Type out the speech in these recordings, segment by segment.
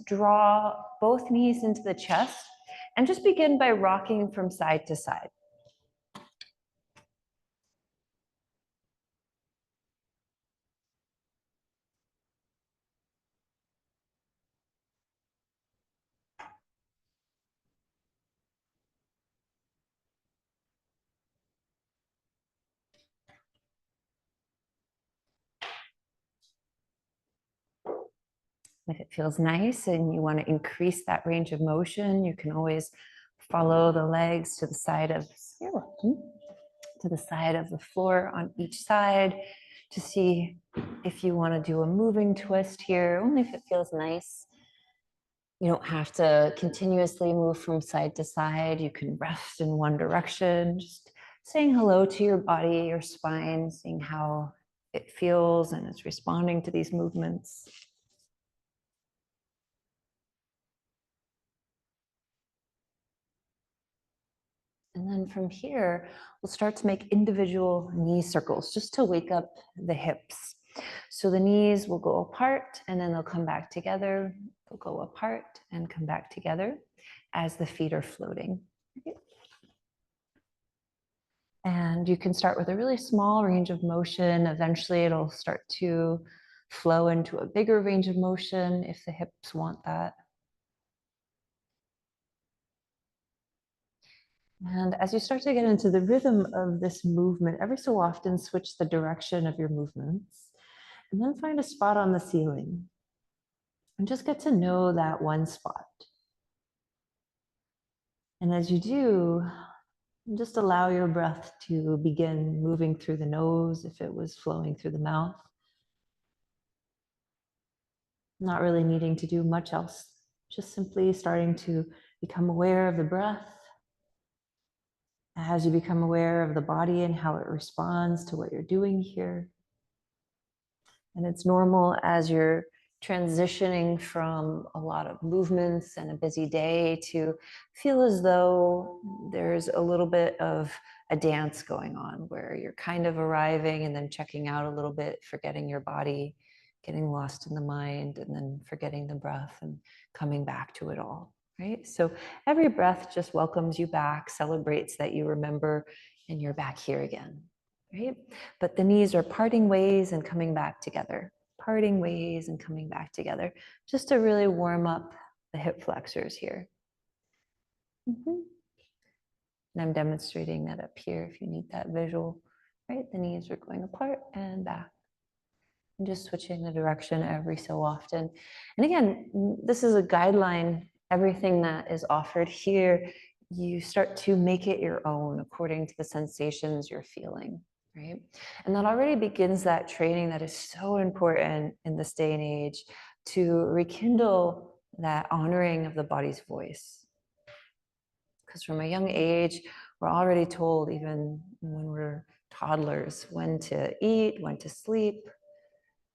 draw both knees into the chest and just begin by rocking from side to side. If it feels nice and you want to increase that range of motion, you can always follow the legs to the side of, to the side of the floor on each side to see if you want to do a moving twist here, only if it feels nice. You don't have to continuously move from side to side. You can rest in one direction, just saying hello to your body, your spine, seeing how it feels and it's responding to these movements. And then from here, we'll start to make individual knee circles just to wake up the hips. So the knees will go apart and then they'll come back together. They'll go apart and come back together as the feet are floating. And you can start with a really small range of motion. Eventually it'll start to flow into a bigger range of motion if the hips want that. And as you start to get into the rhythm of this movement, every so often switch the direction of your movements and then find a spot on the ceiling and just get to know that one spot. And as you do, just allow your breath to begin moving through the nose if it was flowing through the mouth. Not really needing to do much else, just simply starting to become aware of the breath. As you become aware of the body and how it responds to what you're doing here. And it's normal as you're transitioning from a lot of movements and a busy day to feel as though there's a little bit of a dance going on where you're kind of arriving and then checking out a little bit, forgetting your body, getting lost in the mind, and then forgetting the breath and coming back to it all. Right? So every breath just welcomes you back, celebrates that you remember, and you're back here again, right? But the knees are parting ways and coming back together, parting ways and coming back together, just to really warm up the hip flexors here. And I'm demonstrating that up here if you need that visual, right? The knees are going apart and back. And just switching the direction every so often. And again, this is a guideline. Everything that is offered here, you start to make it your own according to the sensations you're feeling, right? And that already begins that training that is so important in this day and age to rekindle that honoring of the body's voice. Because from a young age, we're already told, even when we're toddlers, when to eat, when to sleep,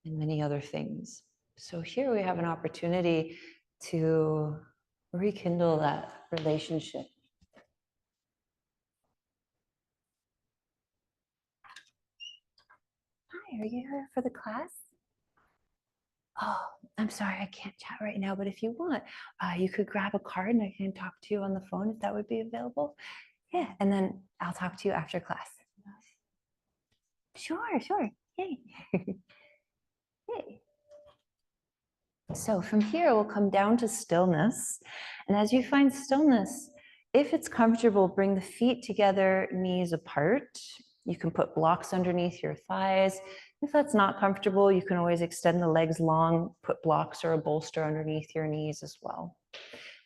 and many other things. So here we have an opportunity to rekindle that relationship. Hi, are you here for the class? Oh, I'm sorry, I can't chat right now, but if you want, you could grab a card and I can talk to you on the phone if that would be available. Yeah, and then I'll talk to you after class. Sure, sure. Yay. Yay. So from here, we'll come down to stillness. And as you find stillness, if it's comfortable, bring the feet together, knees apart. You can put blocks underneath your thighs. If that's not comfortable, you can always extend the legs long, put blocks or a bolster underneath your knees as well.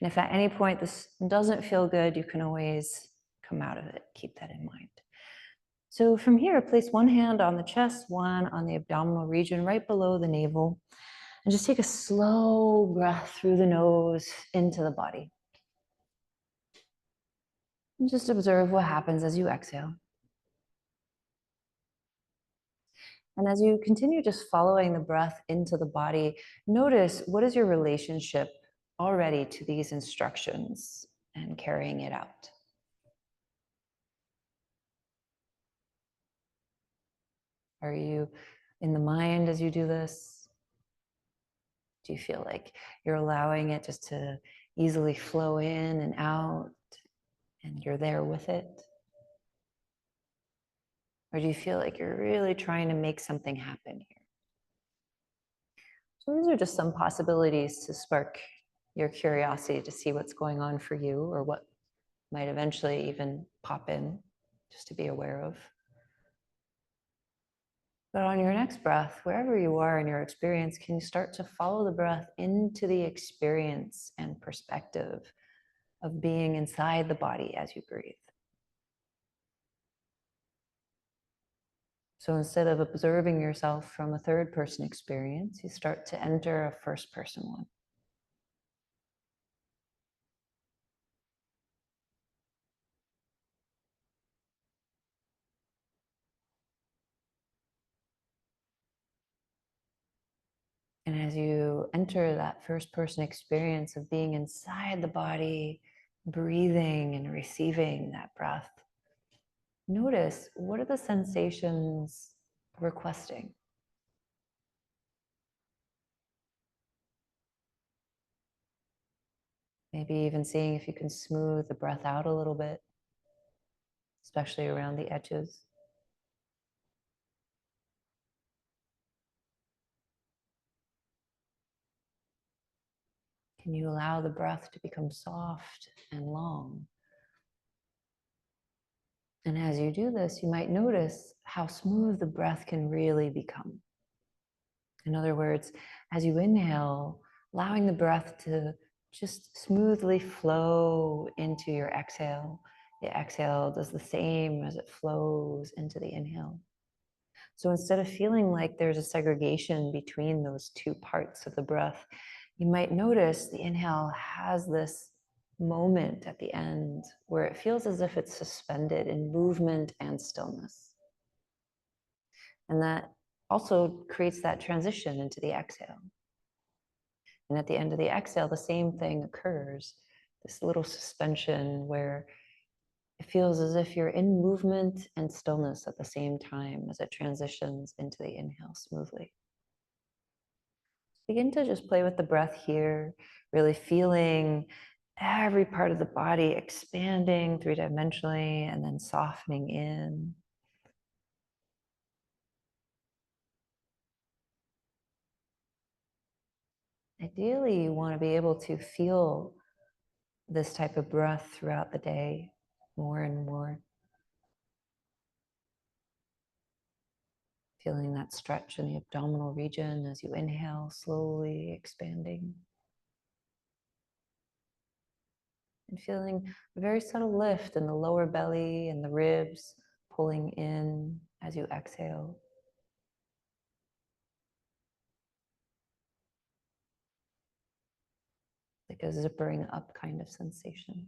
And if at any point this doesn't feel good, you can always come out of it. Keep that in mind. So from here, place one hand on the chest, one on the abdominal region, right below the navel. And just take a slow breath through the nose into the body. And just observe what happens as you exhale. And as you continue just following the breath into the body, notice what is your relationship already to these instructions and carrying it out. Are you in the mind as you do this? Do you feel like you're allowing it just to easily flow in and out and you're there with it? Or do you feel like you're really trying to make something happen here? So these are just some possibilities to spark your curiosity to see what's going on for you, or what might eventually even pop in, just to be aware of. But on your next breath, wherever you are in your experience, can you start to follow the breath into the experience and perspective of being inside the body as you breathe? So instead of observing yourself from a third person experience, you start to enter a first person one. And as you enter that first person experience of being inside the body, breathing and receiving that breath, notice, what are the sensations requesting? Maybe even seeing if you can smooth the breath out a little bit, especially around the edges. Can you allow the breath to become soft and long? And as you do this, you might notice how smooth the breath can really become. In other words, as you inhale, allowing the breath to just smoothly flow into your exhale. The exhale does the same as it flows into the inhale. So instead of feeling like there's a segregation between those two parts of the breath, you might notice the inhale has this moment at the end where it feels as if it's suspended in movement and stillness. And that also creates that transition into the exhale. And at the end of the exhale, the same thing occurs, this little suspension where it feels as if you're in movement and stillness at the same time as it transitions into the inhale smoothly. Begin to just play with the breath here, really feeling every part of the body expanding three-dimensionally and then softening in. Ideally, you want to be able to feel this type of breath throughout the day more and more. Feeling that stretch in the abdominal region as you inhale, slowly expanding. And feeling a very subtle lift in the lower belly and the ribs, pulling in as you exhale. Like a zippering up kind of sensation.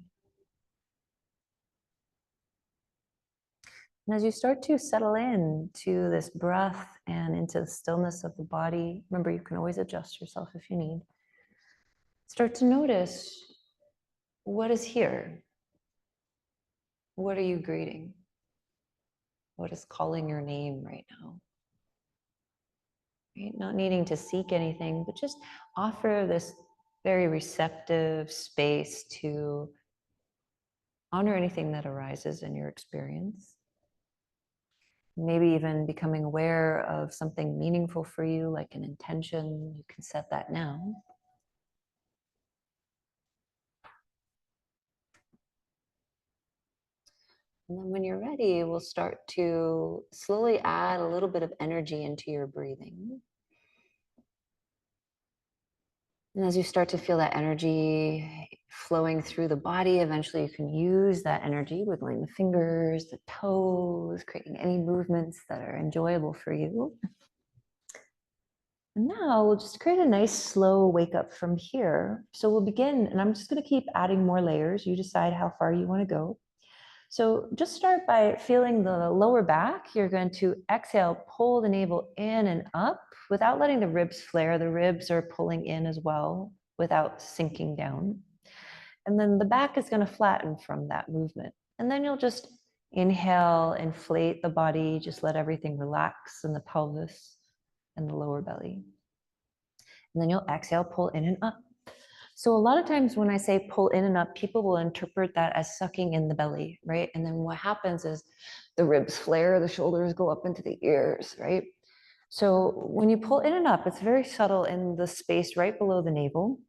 And as you start to settle in to this breath and into the stillness of the body, remember you can always adjust yourself if you need. Start to notice, what is here? What are you greeting? What is calling your name right now? Right? Not needing to seek anything, but just offer this very receptive space to honor anything that arises in your experience. Maybe even becoming aware of something meaningful for you, like an intention. You can set that now. And then when you're ready, we'll start to slowly add a little bit of energy into your breathing. And as you start to feel that energy flowing through the body, eventually you can use that energy, wiggling the fingers, the toes, creating any movements that are enjoyable for you. And now we'll just create a nice slow wake up from here. So we'll begin, and I'm just going to keep adding more layers. You decide how far you want to go. So just start by feeling the lower back. You're going to exhale, pull the navel in and up without letting the ribs flare. The ribs are pulling in as well without sinking down. And then the back is going to flatten from that movement. And then you'll just inhale, inflate the body, just let everything relax in the pelvis and the lower belly. And then you'll exhale, pull in and up. So a lot of times when I say pull in and up, people will interpret that as sucking in the belly, right? And then what happens is the ribs flare, the shoulders go up into the ears, right? So when you pull in and up, it's very subtle in the space right below the navel.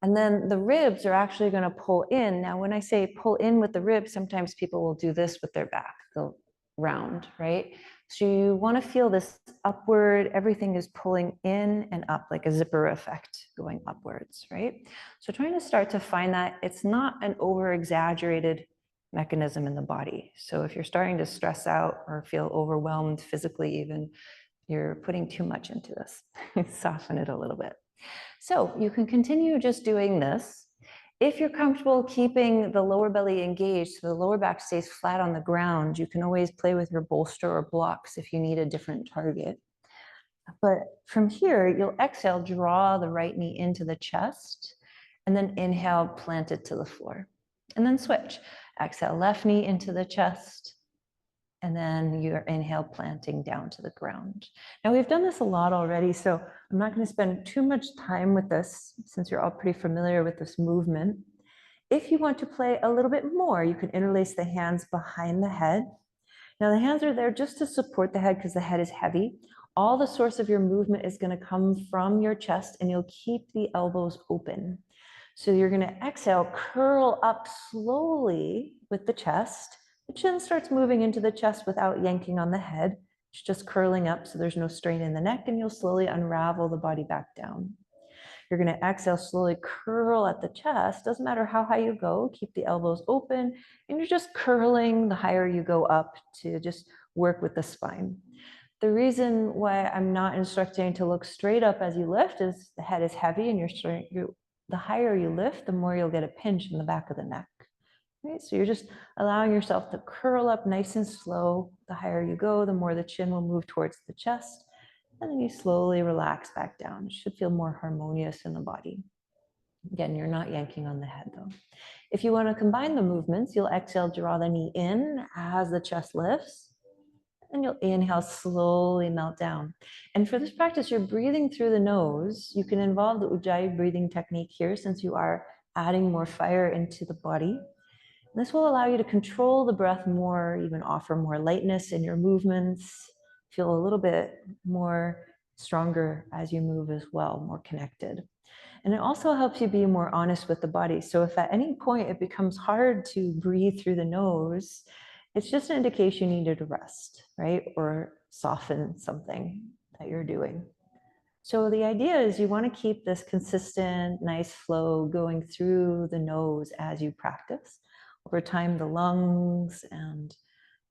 And then the ribs are actually going to pull in. Now, when I say pull in with the ribs, sometimes people will do this with their back. They'll round, right? So you want to feel this upward, everything is pulling in and up like a zipper effect going upwards, right? So trying to start to find that it's not an over exaggerated mechanism in the body. So if you're starting to stress out or feel overwhelmed physically even, you're putting too much into this. Soften it a little bit. So you can continue just doing this. If you're comfortable keeping the lower belly engaged, so the lower back stays flat on the ground, you can always play with your bolster or blocks if you need a different target. But from here, you'll exhale, draw the right knee into the chest, and then inhale, plant it to the floor. And then switch. Exhale, left knee into the chest, and then your inhale planting down to the ground. Now we've done this a lot already, so I'm not going to spend too much time with this since you're all pretty familiar with this movement. If you want to play a little bit more, you can interlace the hands behind the head. Now the hands are there just to support the head because the head is heavy. All the source of your movement is going to come from your chest, and you'll keep the elbows open. So you're going to exhale, curl up slowly with the chest. The chin starts moving into the chest without yanking on the head. It's just curling up so there's no strain in the neck, and you'll slowly unravel the body back down. You're going to exhale, slowly curl at the chest. Doesn't matter how high you go, keep the elbows open, and you're just curling the higher you go up to just work with the spine. The reason why I'm not instructing to look straight up as you lift is the head is heavy, and the higher you lift, the more you'll get a pinch in the back of the neck. Right? So you're just allowing yourself to curl up nice and slow. The higher you go, the more the chin will move towards the chest. And then you slowly relax back down. It should feel more harmonious in the body. Again, you're not yanking on the head though. If you want to combine the movements, you'll exhale, draw the knee in as the chest lifts. And you'll inhale, slowly melt down. And for this practice, you're breathing through the nose. You can involve the Ujjayi breathing technique here since you are adding more fire into the body. This will allow you to control the breath more, even offer more lightness in your movements, feel a little bit more stronger as you move as well, more connected. And it also helps you be more honest with the body. So if at any point it becomes hard to breathe through the nose, it's just an indication you needed to rest, right? Or soften something that you're doing. So the idea is you want to keep this consistent, nice flow going through the nose as you practice. Over time, the lungs and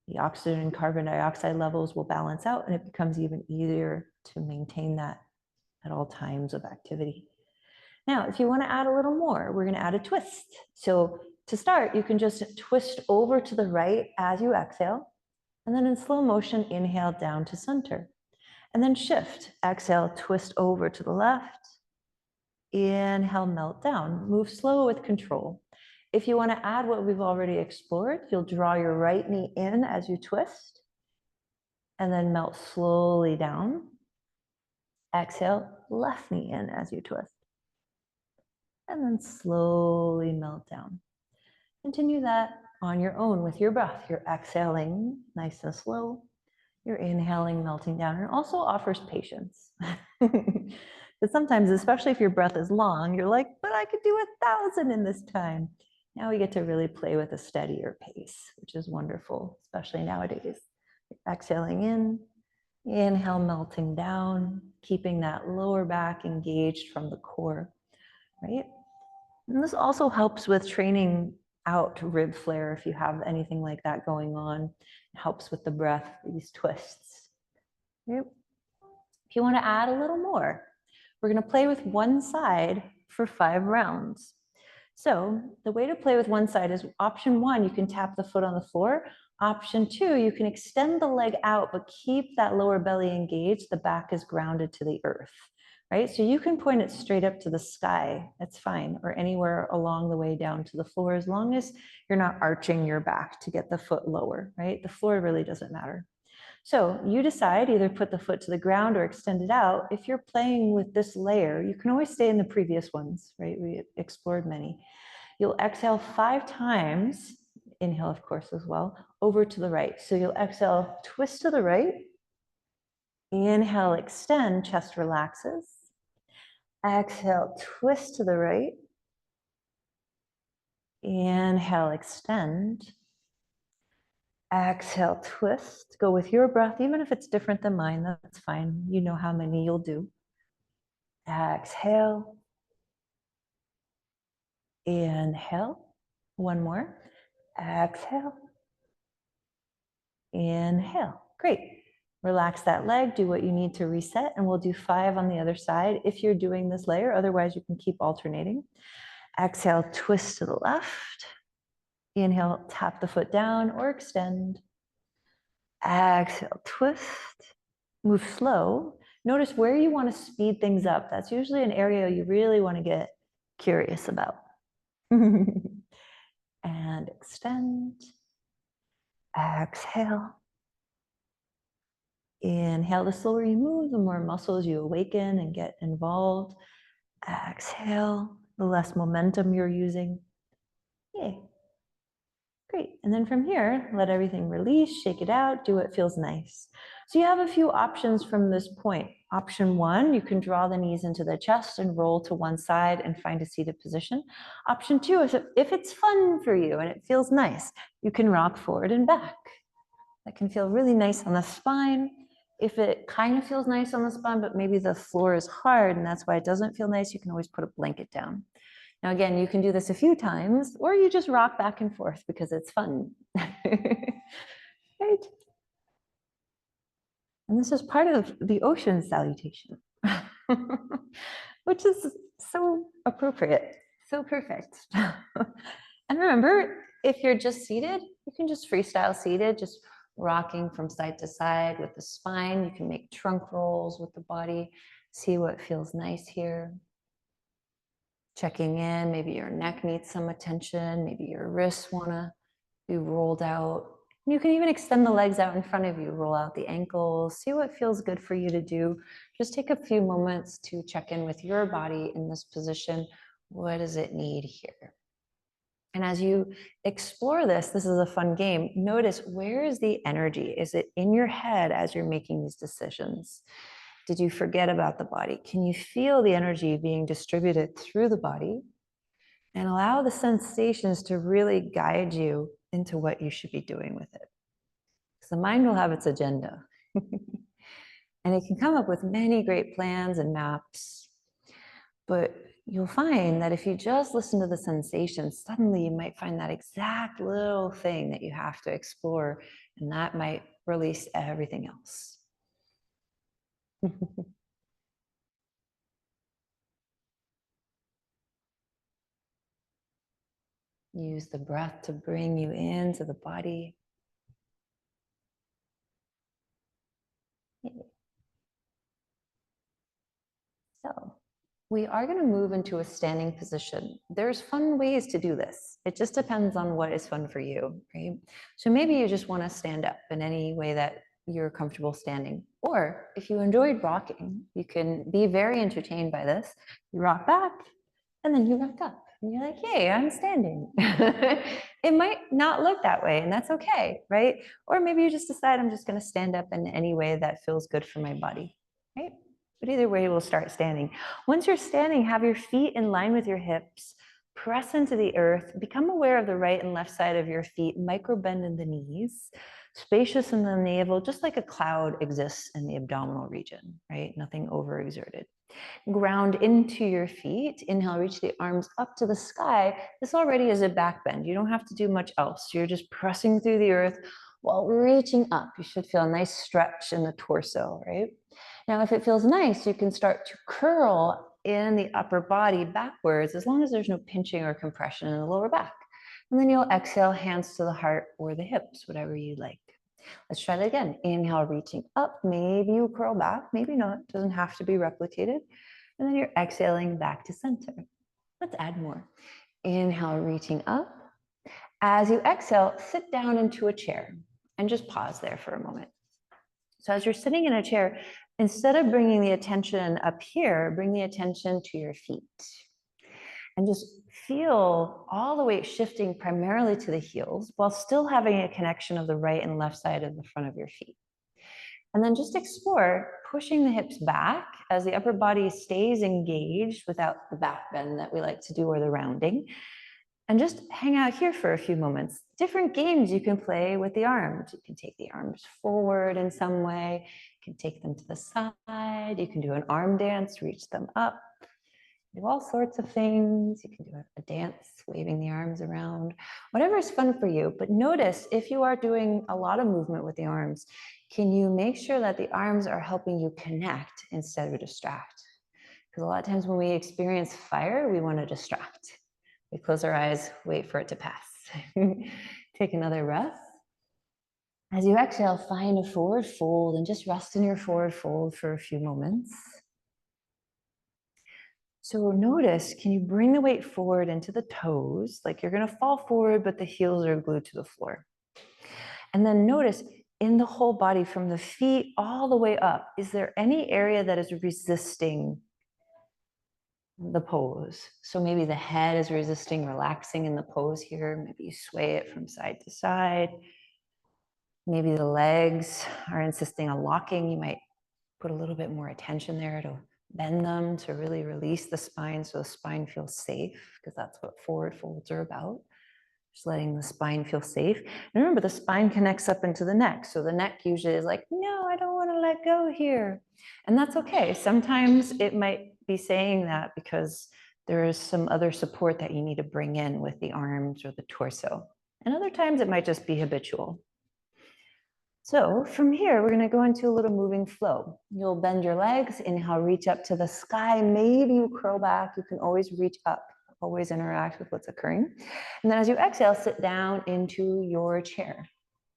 the oxygen and carbon dioxide levels will balance out, and it becomes even easier to maintain that at all times of activity. Now, if you want to add a little more, we're going to add a twist. So to start, you can just twist over to the right as you exhale, and then in slow motion, inhale down to center. And then shift, exhale, twist over to the left, inhale, melt down, move slow with control. If you want to add what we've already explored, you'll draw your right knee in as you twist, and then melt slowly down. Exhale, left knee in as you twist, and then slowly melt down. Continue that on your own with your breath. You're exhaling nice and slow. You're inhaling, melting down, and it also offers patience. But sometimes, especially if your breath is long, you're like, but I could do 1,000 in this time. Now we get to really play with a steadier pace, which is wonderful, especially nowadays. Exhaling in, inhale, melting down, keeping that lower back engaged from the core, right? And this also helps with training out rib flare if you have anything like that going on. It helps with the breath, these twists. Right? If you want to add a little more, we're going to play with one side for 5 rounds. So the way to play with one side is option 1, you can tap the foot on the floor. Option 2, you can extend the leg out, but keep that lower belly engaged. The back is grounded to the earth, right? So you can point it straight up to the sky. That's fine, or anywhere along the way down to the floor, as long as you're not arching your back to get the foot lower, right? The floor really doesn't matter. So you decide, either put the foot to the ground or extend it out. If you're playing with this layer, you can always stay in the previous ones, right? We explored many. You'll exhale 5 times, inhale, of course, as well, over to the right. So you'll exhale, twist to the right. Inhale, extend, chest relaxes. Exhale, twist to the right. Inhale, extend. Exhale, twist. Go with your breath, even if it's different than mine, that's fine. You know how many you'll do. Exhale. Inhale. One more. Exhale. Inhale. Great. Relax that leg, do what you need to reset, and we'll do 5 on the other side if you're doing this layer. Otherwise, you can keep alternating. Exhale, twist to the left. Inhale, tap the foot down or extend. Exhale, twist. Move slow. Notice where you want to speed things up. That's usually an area you really want to get curious about. And extend. Exhale. Inhale, the slower you move, the more muscles you awaken and get involved. Exhale, the less momentum you're using. Yay. Great. And then from here, let everything release, shake it out, do what feels nice. So you have a few options from this point. Option 1, you can draw the knees into the chest and roll to one side and find a seated position. Option 2 is if it's fun for you and it feels nice, you can rock forward and back. That can feel really nice on the spine. If it kind of feels nice on the spine, but maybe the floor is hard and that's why it doesn't feel nice, you can always put a blanket down. Now, again, you can do this a few times, or you just rock back and forth because it's fun. Right? And this is part of the ocean salutation, which is so appropriate, so perfect. And remember, if you're just seated, you can just freestyle seated, just rocking from side to side with the spine. You can make trunk rolls with the body, see what feels nice here. Checking in, maybe your neck needs some attention, maybe your wrists want to be rolled out. You can even extend the legs out in front of you, roll out the ankles, see what feels good for you to do. Just take a few moments to check in with your body in this position. What does it need here? And as you explore this is a fun game. Notice, where is the energy? Is it in your head as you're making these decisions? Did you forget about the body? Can you feel the energy being distributed through the body? And allow the sensations to really guide you into what you should be doing with it. Because the mind will have its agenda. And it can come up with many great plans and maps. But you'll find that if you just listen to the sensations, suddenly you might find that exact little thing that you have to explore, and that might release everything else. Use the breath to bring you into the body. So we are going to move into a standing position. There's fun ways to do this. It just depends on what is fun for you, right? So maybe you just want to stand up in any way that you're comfortable standing. Or if you enjoyed rocking, you can be very entertained by this. You rock back and then you rock up. And you're like, yay, I'm standing. It might not look that way, and that's okay, right? Or maybe you just decide, I'm just going to stand up in any way that feels good for my body, right? But either way, we'll start standing. Once you're standing, have your feet in line with your hips. Press into the earth. Become aware of the right and left side of your feet. Micro bend in the knees. Spacious in the navel, just like a cloud exists in the abdominal region, right? Nothing overexerted. Ground into your feet. Inhale, reach the arms up to the sky. This already is a back bend. You don't have to do much else. You're just pressing through the earth while reaching up. You should feel a nice stretch in the torso, right? Now, if it feels nice, you can start to curl in the upper body backwards, as long as there's no pinching or compression in the lower back. And then you'll exhale, hands to the heart or the hips, whatever you like. Let's try that again. Inhale, reaching up. Maybe you curl back, maybe not. Doesn't have to be replicated. And then you're exhaling back to center. Let's add more. Inhale, reaching up. As you exhale, sit down into a chair and just pause there for a moment. So as you're sitting in a chair, instead of bringing the attention up here, bring the attention to your feet. And just feel all the weight shifting primarily to the heels while still having a connection of the right and left side of the front of your feet. And then just explore pushing the hips back as the upper body stays engaged without the back bend that we like to do or the rounding. And just hang out here for a few moments. Different games you can play with the arms. You can take the arms forward in some way. You can take them to the side. You can do an arm dance, reach them up. Do all sorts of things. You can do a dance, waving the arms around, whatever is fun for you. But notice if you are doing a lot of movement with the arms, can you make sure that the arms are helping you connect instead of distract? Because a lot of times when we experience fire, we want to distract. We close our eyes, wait for it to pass. Take another breath. As you exhale, find a forward fold and just rest in your forward fold for a few moments. So notice, can you bring the weight forward into the toes? Like you're going to fall forward, but the heels are glued to the floor. And then notice in the whole body from the feet all the way up, is there any area that is resisting the pose? So maybe the head is resisting relaxing in the pose here. Maybe you sway it from side to side. Maybe the legs are insisting on locking. You might put a little bit more attention there to bend them to really release the spine so the spine feels safe, because that's what forward folds are about. Just letting the spine feel safe. And remember, the spine connects up into the neck. So the neck usually is like, no, I don't want to let go here. And that's okay. Sometimes it might be saying that because there is some other support that you need to bring in with the arms or the torso. And other times it might just be habitual. So from here, we're going to go into a little moving flow. You'll bend your legs, inhale, reach up to the sky. Maybe you curl back. You can always reach up, always interact with what's occurring. And then as you exhale, sit down into your chair.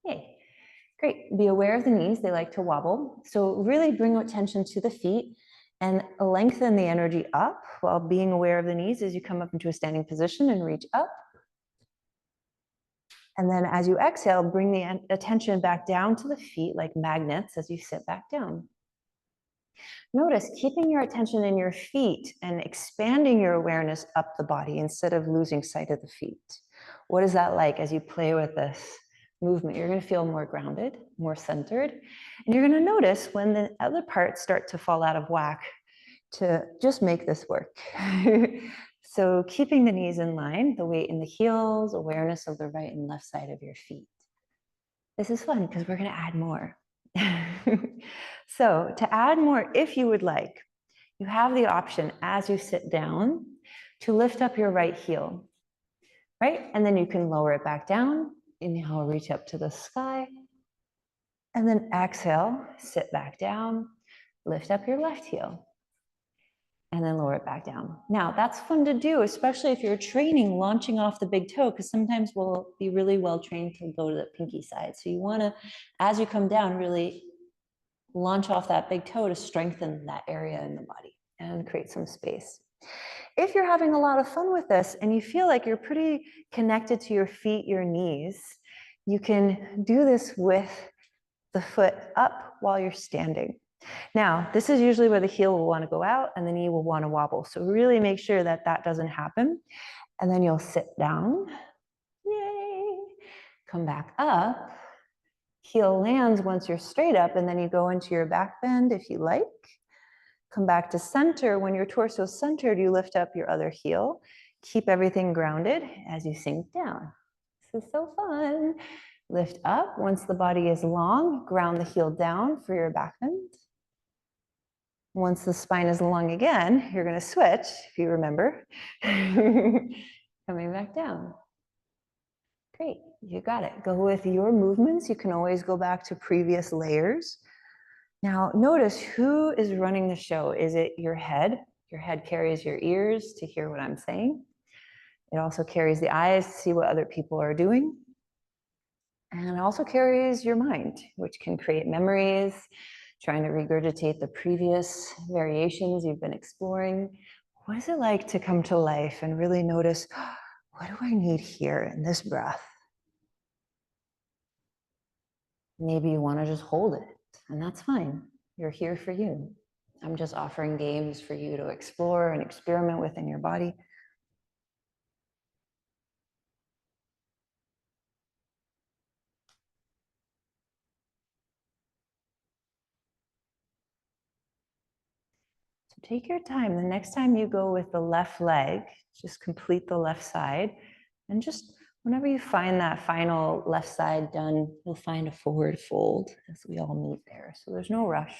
Yay. Great. Be aware of the knees. They like to wobble. So really bring attention to the feet and lengthen the energy up while being aware of the knees as you come up into a standing position and reach up. And then as you exhale, bring the attention back down to the feet like magnets as you sit back down. Notice keeping your attention in your feet and expanding your awareness up the body instead of losing sight of the feet. What is that like as you play with this movement? You're going to feel more grounded, more centered, and you're going to notice when the other parts start to fall out of whack to just make this work. So keeping the knees in line, the weight in the heels, awareness of the right and left side of your feet. This is fun because we're going to add more. So to add more, if you would like, you have the option as you sit down to lift up your right heel, right? And then you can lower it back down. Inhale, reach up to the sky. And then exhale, sit back down, lift up your left heel. And then lower it back down. Now, that's fun to do, especially if you're training launching off the big toe, because sometimes we'll be really well trained to go to the pinky side. So you want to, as you come down, really launch off that big toe to strengthen that area in the body and create some space. If you're having a lot of fun with this and you feel like you're pretty connected to your feet, your knees, you can do this with the foot up while you're standing. Now, this is usually where the heel will want to go out and the knee will want to wobble. So really make sure that that doesn't happen. And then you'll sit down. Yay. Come back up. Heel lands once you're straight up, and then you go into your back bend if you like. Come back to center. When your torso is centered, you lift up your other heel. Keep everything grounded as you sink down. This is so fun. Lift up. Once the body is long, ground the heel down for your back bend. Once the spine is long again, you're going to switch, if you remember. Coming back down. Great, you got it. Go with your movements. You can always go back to previous layers. Now, notice who is running the show. Is it your head? Your head carries your ears to hear what I'm saying. It also carries the eyes to see what other people are doing. And it also carries your mind, which can create memories, trying to regurgitate the previous variations you've been exploring. What is it like to come to life and really notice, what do I need here in this breath? Maybe you want to just hold it And that's fine. You're here for you. I'm just offering games for you to explore and experiment with in your body. So take your time. The next time you go with the left leg, just complete the left side. And just whenever you find that final left side done, you'll find a forward fold as we all meet there. So there's no rush.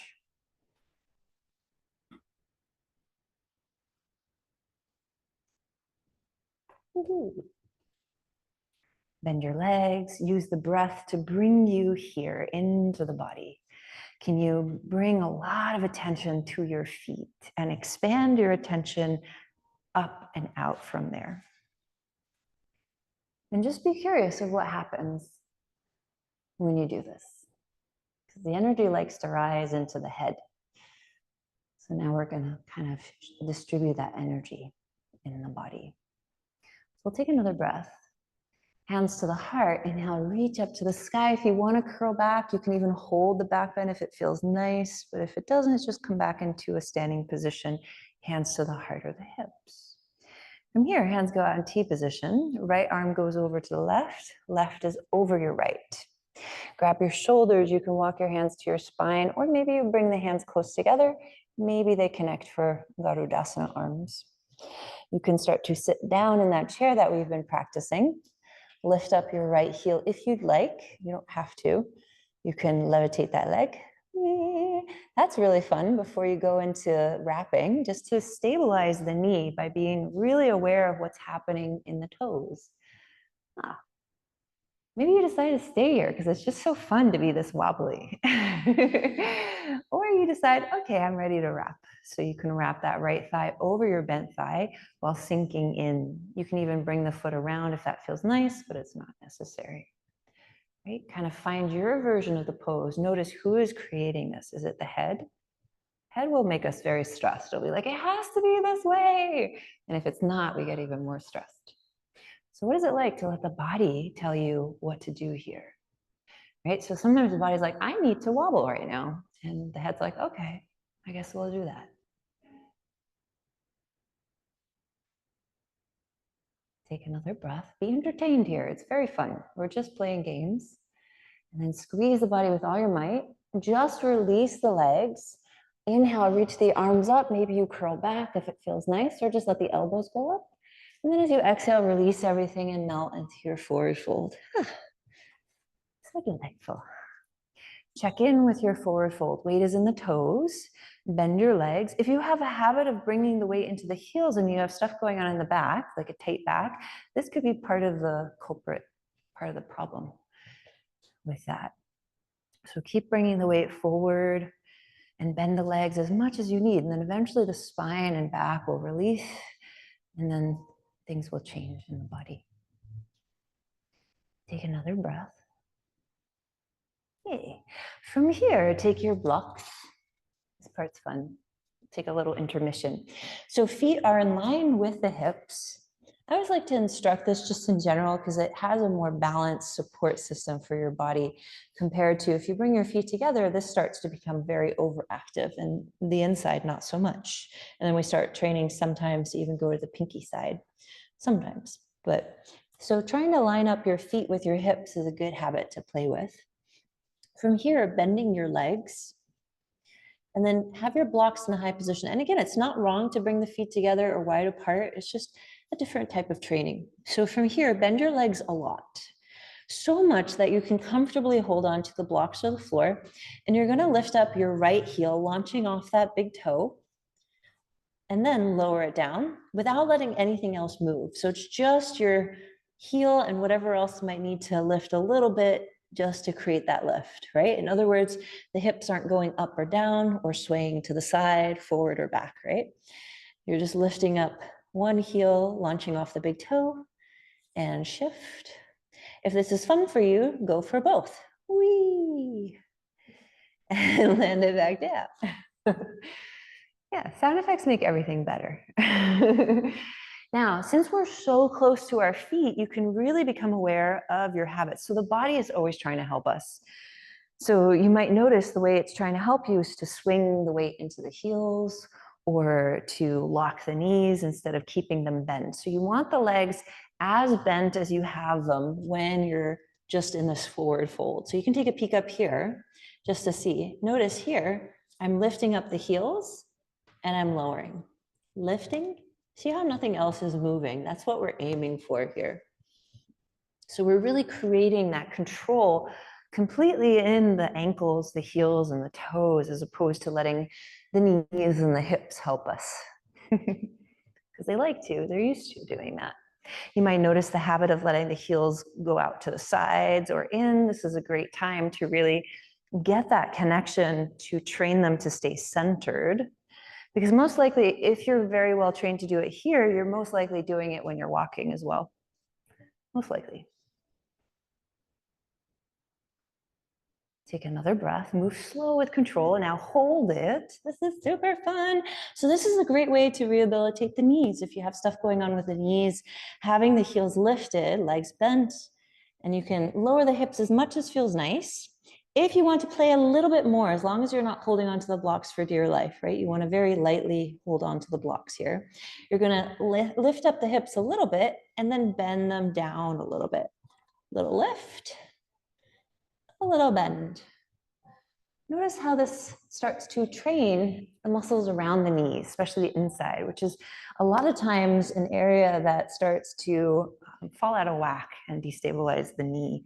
Bend your legs, use the breath to bring you here into the body. Can you bring a lot of attention to your feet and expand your attention up and out from there? And just be curious of what happens when you do this. Because the energy likes to rise into the head. So now we're going to kind of distribute that energy in the body. So we'll take another breath. Hands to the heart. Inhale, reach up to the sky. If you want to curl back, you can even hold the back bend if it feels nice. But if it doesn't, it's just come back into a standing position. Hands to the heart or the hips. From here, hands go out in T position. Right arm goes over to the left. Left is over your right. Grab your shoulders. You can walk your hands to your spine, or maybe you bring the hands close together. Maybe they connect for Garudasana arms. You can start to sit down in that chair that we've been practicing. Lift up your right heel if you'd like. You don't have to. You can levitate that leg. That's really fun before you go into wrapping, just to stabilize the knee by being really aware of what's happening in the toes. Maybe you decide to stay here because it's just so fun to be this wobbly. Or you decide, okay, I'm ready to wrap. So you can wrap that right thigh over your bent thigh while sinking in. You can even bring the foot around if that feels nice, but it's not necessary. Right? Kind of find your version of the pose. Notice who is creating this. Is it the head? Head will make us very stressed. It'll be like, it has to be this way. And if it's not, we get even more stressed. So what is it like to let the body tell you what to do here? Right? So sometimes the body's like, I need to wobble right now. And the head's like, okay, I guess we'll do that. Take another breath. Be entertained here. It's very fun. We're just playing games. And then squeeze the body with all your might. Just release the legs. Inhale, reach the arms up. Maybe you curl back if it feels nice, or just let the elbows go up. And then as you exhale, release everything and melt into your forward fold. So delightful. Check in with your forward fold. Weight is in the toes. Bend your legs. If you have a habit of bringing the weight into the heels and you have stuff going on in the back, like a tight back, this could be part of the culprit, part of the problem with that. So keep bringing the weight forward and bend the legs as much as you need. And then eventually the spine and back will release, and then things will change in the body. Take another breath. Yay. From here, take your blocks. This part's fun. Take a little intermission. So feet are in line with the hips. I always like to instruct this just in general because it has a more balanced support system for your body compared to if you bring your feet together, this starts to become very overactive and the inside not so much. And then we start training sometimes to even go to the pinky side, sometimes. But so trying to line up your feet with your hips is a good habit to play with. From here, bending your legs. And then have your blocks in a high position. And again, it's not wrong to bring the feet together or wide apart. It's just a different type of training. So from here, bend your legs a lot. So much that you can comfortably hold on to the blocks or the floor. And you're gonna lift up your right heel, launching off that big toe. And then lower it down without letting anything else move. So it's just your heel and whatever else might need to lift a little bit just to create that lift, right? In other words, the hips aren't going up or down or swaying to the side, forward or back, right? You're just lifting up one heel, launching off the big toe and shift. If this is fun for you, go for both. Whee! And land it back down. Yeah, sound effects make everything better. Now, since we're so close to our feet, you can really become aware of your habits. So the body is always trying to help us. So you might notice the way it's trying to help you is to swing the weight into the heels or to lock the knees instead of keeping them bent. So you want the legs as bent as you have them when you're just in this forward fold. So you can take a peek up here just to see. Notice here, I'm lifting up the heels and I'm lowering. Lifting, see how nothing else is moving? That's what we're aiming for here. So we're really creating that control completely in the ankles, the heels, and the toes, as opposed to letting the knees and the hips help us. Because they like to, they're used to doing that. You might notice the habit of letting the heels go out to the sides or in. This is a great time to really get that connection, to train them to stay centered. Because most likely, if you're very well trained to do it here, you're most likely doing it when you're walking as well. Most likely. Take another breath, move slow with control, and now hold it. This is super fun. So this is a great way to rehabilitate the knees. If you have stuff going on with the knees, having the heels lifted, legs bent, and you can lower the hips as much as feels nice. If you want to play a little bit more, as long as you're not holding onto the blocks for dear life, right? You want to very lightly hold on to the blocks here. You're going to lift up the hips a little bit and then bend them down a little bit. Little lift, a little bend. Notice how this starts to train the muscles around the knees, especially the inside, which is a lot of times an area that starts to fall out of whack and destabilize the knee.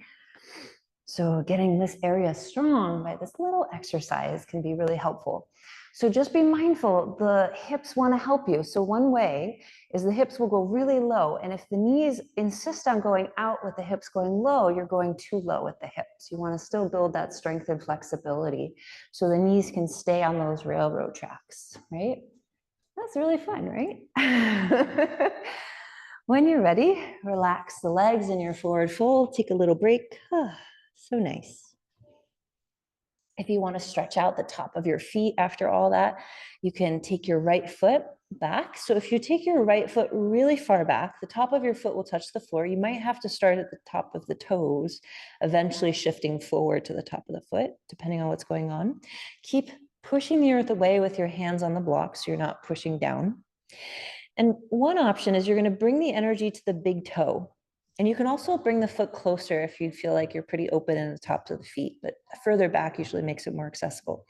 So getting this area strong by this little exercise can be really helpful. So just be mindful, the hips want to help you. So one way is the hips will go really low. And if the knees insist on going out with the hips going low, you're going too low with the hips. You want to still build that strength and flexibility so the knees can stay on those railroad tracks, right? That's really fun, right? When you're ready, relax the legs in your forward fold, take a little break. So nice. If you want to stretch out the top of your feet after all that, you can take your right foot back. So if you take your right foot really far back, the top of your foot will touch the floor. You might have to start at the top of the toes, eventually shifting forward to the top of the foot, depending on what's going on. Keep pushing the earth away with your hands on the block so you're not pushing down. And one option is you're going to bring the energy to the big toe. And you can also bring the foot closer if you feel like you're pretty open in the tops of the feet, but further back usually makes it more accessible.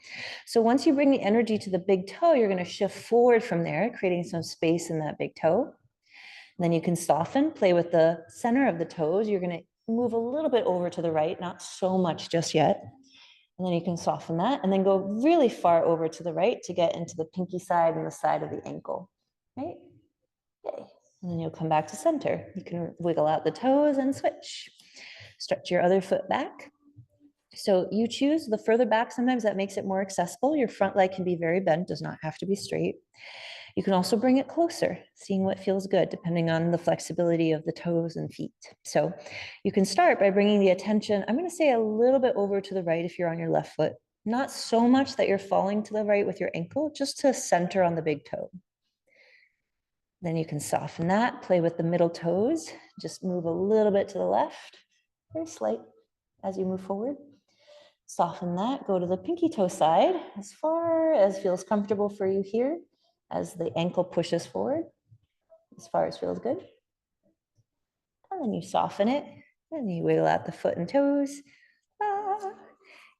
So once you bring the energy to the big toe, you're going to shift forward from there, creating some space in that big toe. And then you can soften, play with the center of the toes. You're going to move a little bit over to the right, not so much just yet. And then you can soften that and then go really far over to the right to get into the pinky side and the side of the ankle, right? Okay. And then you'll come back to center. You can wiggle out the toes and switch. Stretch your other foot back. So you choose the further back, sometimes that makes it more accessible. Your front leg can be very bent, does not have to be straight. You can also bring it closer, seeing what feels good, depending on the flexibility of the toes and feet. So you can start by bringing the attention, I'm going to say a little bit over to the right if you're on your left foot. Not so much that you're falling to the right with your ankle, just to center on the big toe. Then you can soften that, play with the middle toes, just move a little bit to the left, very slight as you move forward. Soften that, go to the pinky toe side as far as feels comfortable for you here as the ankle pushes forward, as far as feels good. And then you soften it, and you wiggle out the foot and toes.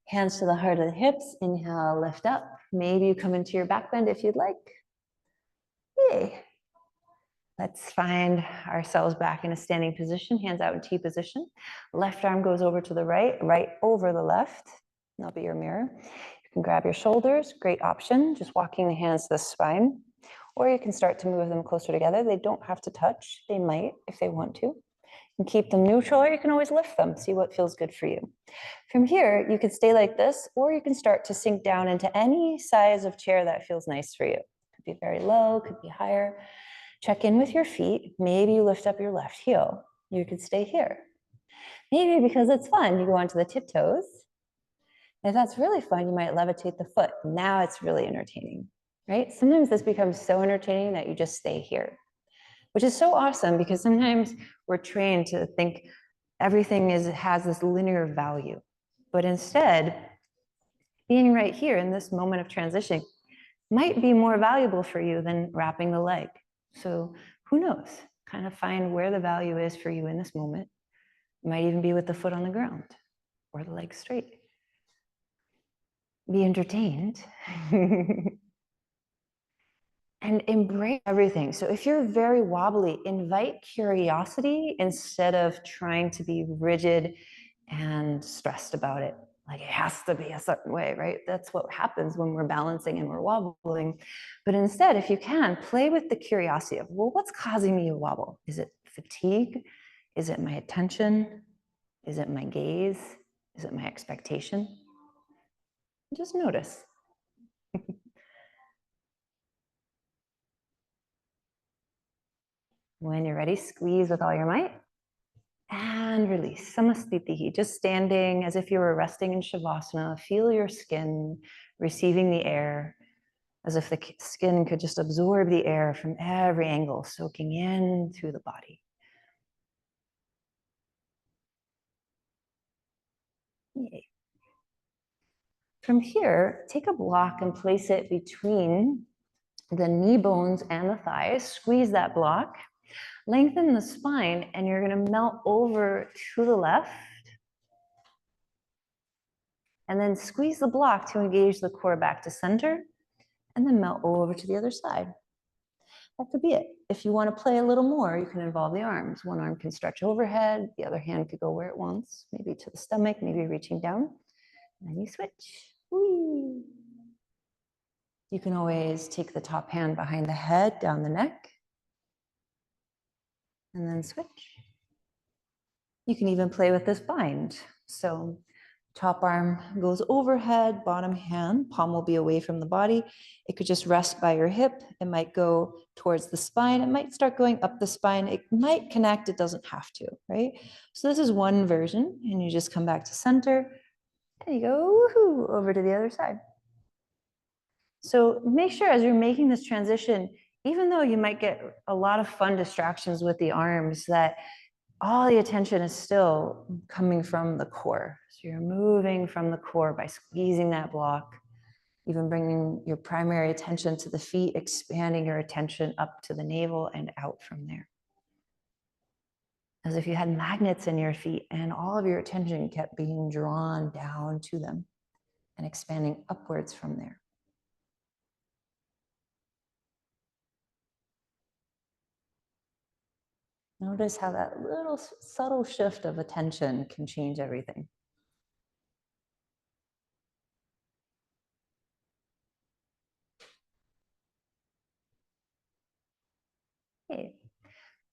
Hands to the heart of the hips, inhale, lift up. Maybe you come into your back bend if you'd like. Yay. Let's find ourselves back in a standing position, hands out in T position. Left arm goes over to the right, right over the left. That'll be your mirror. You can grab your shoulders, great option, just walking the hands to the spine. Or you can start to move them closer together. They don't have to touch. They might if they want to. And keep them neutral, or you can always lift them, see what feels good for you. From here, you can stay like this, or you can start to sink down into any size of chair that feels nice for you. Could be very low, could be higher. Check in with your feet. Maybe you lift up your left heel. You could stay here. Maybe because it's fun, you go onto the tiptoes. If that's really fun, you might levitate the foot. Now it's really entertaining, right? Sometimes this becomes so entertaining that you just stay here, which is so awesome because sometimes we're trained to think everything has this linear value. But instead, being right here in this moment of transition might be more valuable for you than wrapping the leg. So who knows? Kind of find where the value is for you in this moment. It might even be with the foot on the ground or the leg straight. Be entertained. And embrace everything. So if you're very wobbly, invite curiosity instead of trying to be rigid and stressed about it. Like it has to be a certain way, right? That's what happens when we're balancing and we're wobbling. But instead, if you can, play with the curiosity of, well, what's causing me to wobble? Is it fatigue? Is it my attention? Is it my gaze? Is it my expectation? Just notice. When you're ready, squeeze with all your might. And release. Samasthiti, just standing as if you were resting in Shavasana. Feel your skin receiving the air, as if the skin could just absorb the air from every angle, soaking in through the body. Yay. From here, take a block and place it between the knee bones and the thighs. Squeeze that block. Lengthen the spine, and you're going to melt over to the left. And then squeeze the block to engage the core back to center, and then melt over to the other side. That could be it. If you want to play a little more, you can involve the arms. One arm can stretch overhead, the other hand could go where it wants, maybe to the stomach, maybe reaching down. And then you switch. Whee. You can always take the top hand behind the head, down the neck, and then switch. You can even play with this bind. So top arm goes overhead, bottom hand, palm will be away from the body. It could just rest by your hip. It might go towards the spine. It might start going up the spine. It might connect. It doesn't have to, right? So this is one version, and you just come back to center, and you go woohoo over to the other side. So make sure as you're making this transition, even though you might get a lot of fun distractions with the arms, that all the attention is still coming from the core. So you're moving from the core by squeezing that block, even bringing your primary attention to the feet, expanding your attention up to the navel and out from there. As if you had magnets in your feet and all of your attention kept being drawn down to them and expanding upwards from there. Notice how that little subtle shift of attention can change everything. Okay.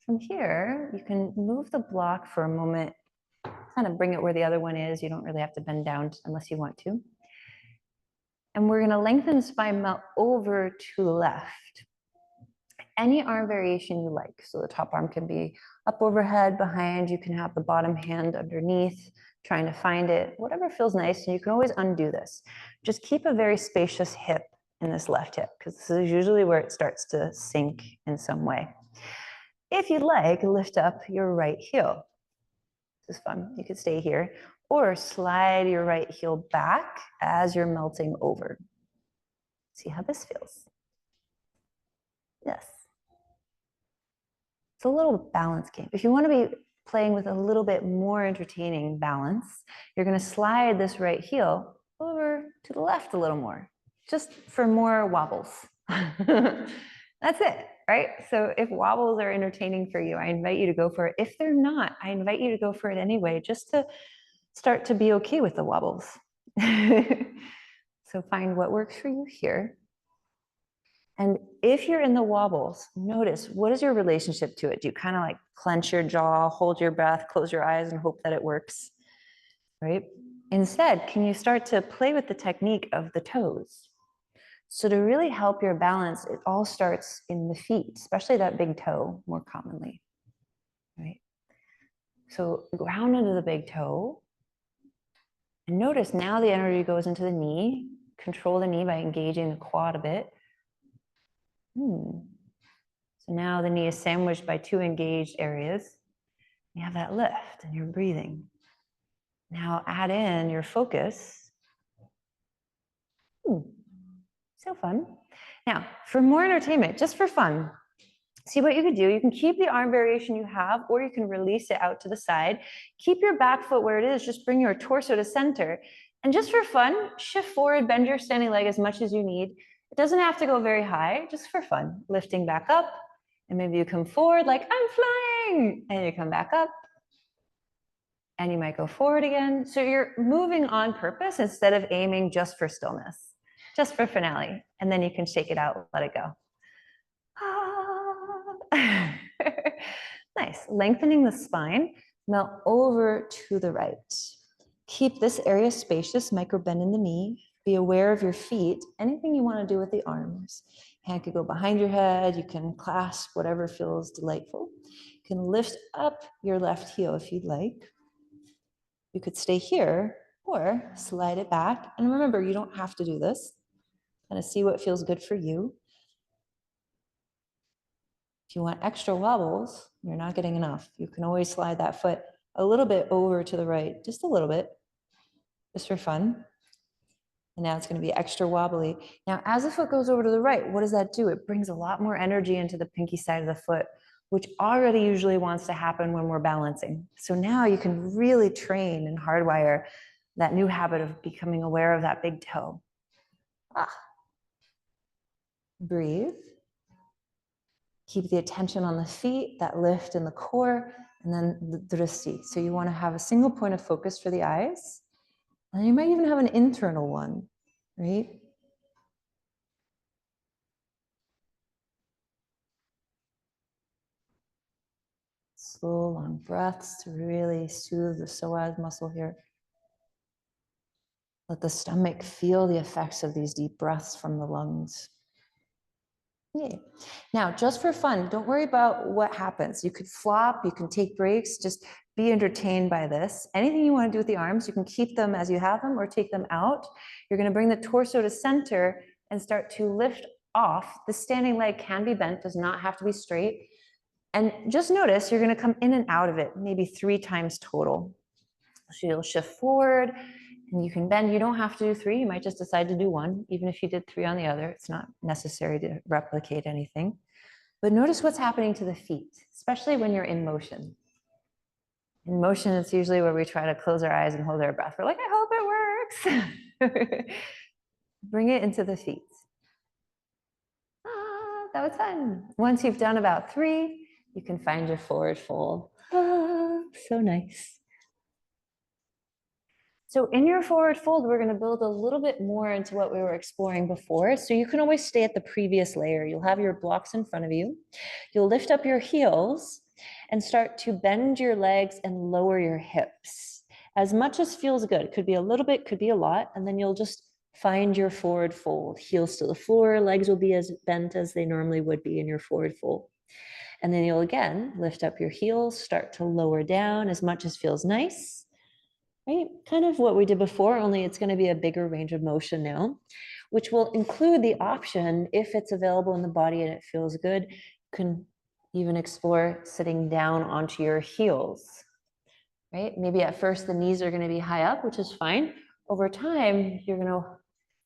From here, you can move the block for a moment, kind of bring it where the other one is. You don't really have to bend down unless you want to. And we're going to lengthen the spine, melt over to the left. Any arm variation you like. So the top arm can be up overhead, behind. You can have the bottom hand underneath, trying to find it, whatever feels nice. And you can always undo this. Just keep a very spacious hip in this left hip, because this is usually where it starts to sink in some way. If you'd like, lift up your right heel. This is fun. You could stay here, or slide your right heel back as you're melting over. See how this feels. Yes. It's a little balance game. If you want to be playing with a little bit more entertaining balance, you're going to slide this right heel over to the left a little more, just for more wobbles. That's it, right? So if wobbles are entertaining for you, I invite you to go for it. If they're not, I invite you to go for it anyway, just to start to be okay with the wobbles. So find what works for you here. And if you're in the wobbles, notice, what is your relationship to it? Do you kind of like clench your jaw, hold your breath, close your eyes, and hope that it works, right? Instead, can you start to play with the technique of the toes? So to really help your balance, it all starts in the feet, especially that big toe more commonly, right? So ground into the big toe. And notice now the energy goes into the knee. Control the knee by engaging the quad a bit. So now the knee is sandwiched by two engaged areas. You have that lift and you're breathing. Now add in your focus So fun. Now, for more entertainment, just for fun, see what you could do. You can keep the arm variation you have, or you can release it out to the side. Keep your back foot where it is. Just bring your torso to center. And just for fun, shift forward, bend your standing leg as much as you need. It doesn't have to go very high, just for fun. Lifting back up, and maybe you come forward like, I'm flying, and you come back up. And you might go forward again. So you're moving on purpose instead of aiming just for stillness, just for finale. And then you can shake it out, let it go. Nice. Lengthening the spine. Now over to the right. Keep this area spacious, micro bend in the knee. Be aware of your feet. Anything you want to do with the arms. Hand could go behind your head. You can clasp whatever feels delightful. You can lift up your left heel if you'd like. You could stay here or slide it back. And remember, you don't have to do this. Kind of see what feels good for you. If you want extra wobbles, you're not getting enough. You can always slide that foot a little bit over to the right, just a little bit, just for fun. And now it's going to be extra wobbly. Now, as the foot goes over to the right, what does that do? It brings a lot more energy into the pinky side of the foot, which already usually wants to happen when we're balancing. So now you can really train and hardwire that new habit of becoming aware of that big toe. Breathe. Keep the attention on the feet, that lift in the core, and then the drishti. So you want to have a single point of focus for the eyes. And you might even have an internal one, right? Slow, long breaths to really soothe the psoas muscle here. Let the stomach feel the effects of these deep breaths from the lungs. Yeah. Now, just for fun, don't worry about what happens. You could flop, you can take breaks, just be entertained by this. Anything you want to do with the arms, you can keep them as you have them or take them out. You're going to bring the torso to center and start to lift off. The standing leg can be bent, does not have to be straight. And just notice you're going to come in and out of it, maybe 3 times total. So you'll shift forward. And you can bend. You don't have to do 3. You might just decide to do 1. Even if you did 3 on the other, it's not necessary to replicate anything. But notice what's happening to the feet, especially when you're in motion. In motion, it's usually where we try to close our eyes and hold our breath. We're like, I hope it works. Bring it into the feet. That was fun. Once you've done about 3, you can find your forward fold. So nice. So in your forward fold, we're going to build a little bit more into what we were exploring before. So you can always stay at the previous layer. You'll have your blocks in front of you. You'll lift up your heels and start to bend your legs and lower your hips as much as feels good. It could be a little bit, could be a lot. And then you'll just find your forward fold. Heels to the floor, legs will be as bent as they normally would be in your forward fold. And then you'll again lift up your heels, start to lower down as much as feels nice. Right? Kind of what we did before, only it's going to be a bigger range of motion now, which will include the option, if it's available in the body and it feels good, you can even explore sitting down onto your heels, right? Maybe at first the knees are going to be high up, which is fine. Over time, you're going to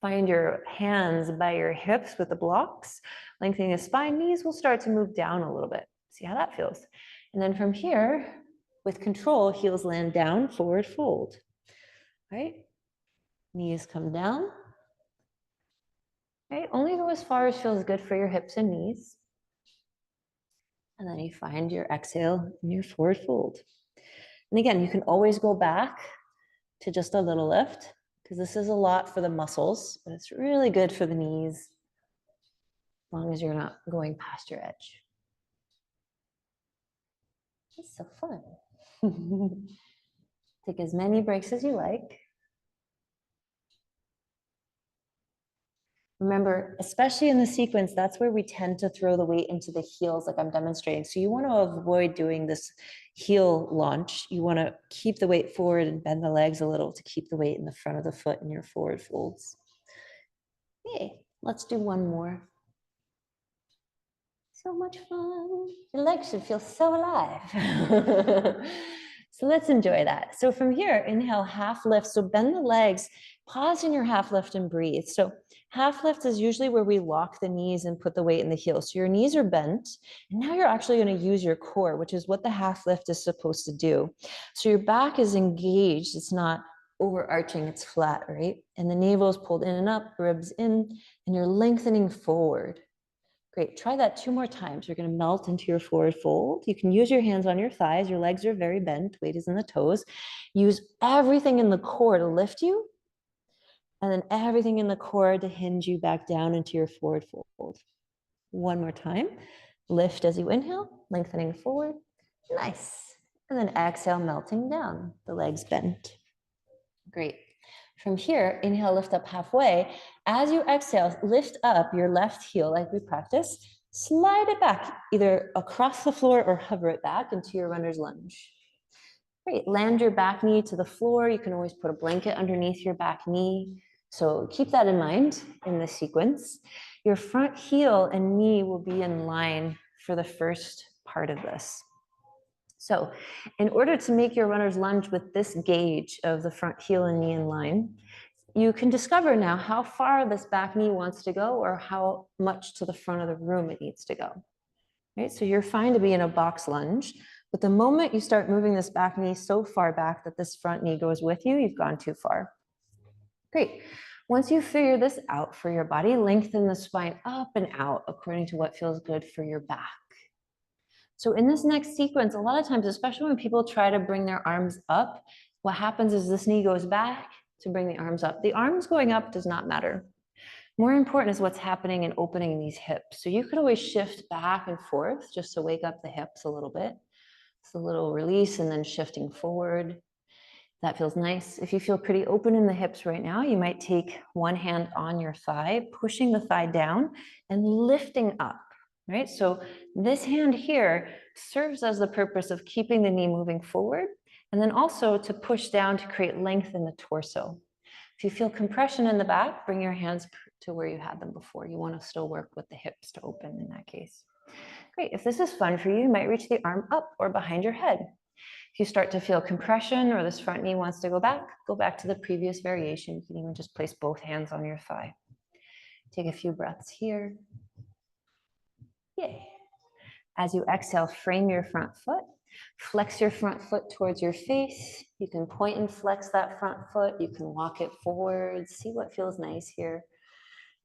find your hands by your hips with the blocks, lengthening the spine. Knees will start to move down a little bit. See how that feels. And then from here, with control, heels land down, forward fold, right? Knees come down, right? Only go as far as feels good for your hips and knees. And then you find your exhale in your forward fold. And again, you can always go back to just a little lift because this is a lot for the muscles, but it's really good for the knees as long as you're not going past your edge. It's so fun. Take as many breaks as you like. Remember, especially in the sequence, that's where we tend to throw the weight into the heels like I'm demonstrating. So you want to avoid doing this heel launch. You want to keep the weight forward and bend the legs a little to keep the weight in the front of the foot in your forward folds. Okay, let's do one more. So much fun. Your legs should feel so alive. So let's enjoy that. So from here, inhale, half lift. So bend the legs pause in your half lift and breathe. So half lift is usually where we lock the knees and put the weight in the heels. So your knees are bent, and now you're actually going to use your core, which is what the half lift is supposed to do. So your back is engaged. It's not overarching, it's flat, right? And the navel is pulled in and up, ribs in, and you're lengthening forward. Great, try that 2 more times. You're gonna melt into your forward fold. You can use your hands on your thighs. Your legs are very bent, weight is in the toes. Use everything in the core to lift you, and then everything in the core to hinge you back down into your forward fold. 1 more time. Lift as you inhale, lengthening forward. Nice. And then exhale, melting down, the legs bent. Great. From here, inhale, lift up halfway. As you exhale, lift up your left heel like we practiced. Slide it back, either across the floor or hover it back into your runner's lunge. Great. Land your back knee to the floor. You can always put a blanket underneath your back knee. So keep that in mind in this sequence. Your front heel and knee will be in line for the first part of this. So in order to make your runner's lunge with this gauge of the front heel and knee in line, you can discover now how far this back knee wants to go or how much to the front of the room it needs to go. Right? So you're fine to be in a box lunge, but the moment you start moving this back knee so far back that this front knee goes with you, you've gone too far. Great. Once you figure this out for your body, lengthen the spine up and out according to what feels good for your back. So in this next sequence, a lot of times, especially when people try to bring their arms up, what happens is this knee goes back to bring the arms up. The arms going up does not matter. More important is what's happening in opening these hips. So you could always shift back and forth just to wake up the hips a little bit. It's a little release and then shifting forward. That feels nice. If you feel pretty open in the hips right now, you might take one hand on your thigh, pushing the thigh down and lifting up. Right? So this hand here serves as the purpose of keeping the knee moving forward, and then also to push down to create length in the torso. If you feel compression in the back, bring your hands to where you had them before. You want to still work with the hips to open in that case. Great. If this is fun for you, you might reach the arm up or behind your head. If you start to feel compression or this front knee wants to go back to the previous variation. You can even just place both hands on your thigh. Take a few breaths here. Yay. As you exhale, frame your front foot. Flex your front foot towards your face. You can point and flex that front foot. You can walk it forward. See what feels nice here.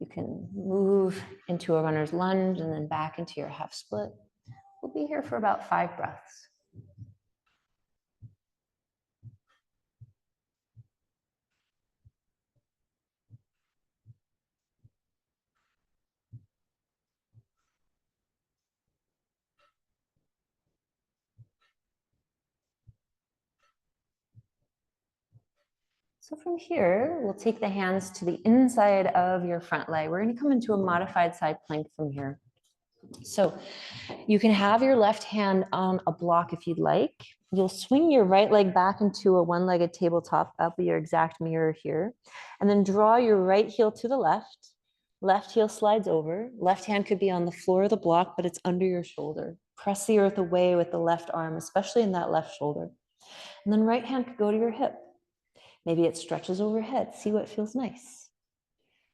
You can move into a runner's lunge and then back into your half split. We'll be here for about 5 breaths. So from here, we'll take the hands to the inside of your front leg. We're going to come into a modified side plank from here. So you can have your left hand on a block if you'd like. You'll swing your right leg back into a one-legged tabletop. That'll be your exact mirror here. And then draw your right heel to the left. Left heel slides over. Left hand could be on the floor of the block, but it's under your shoulder. Press the earth away with the left arm, especially in that left shoulder. And then right hand could go to your hip. Maybe it stretches overhead. See what feels nice.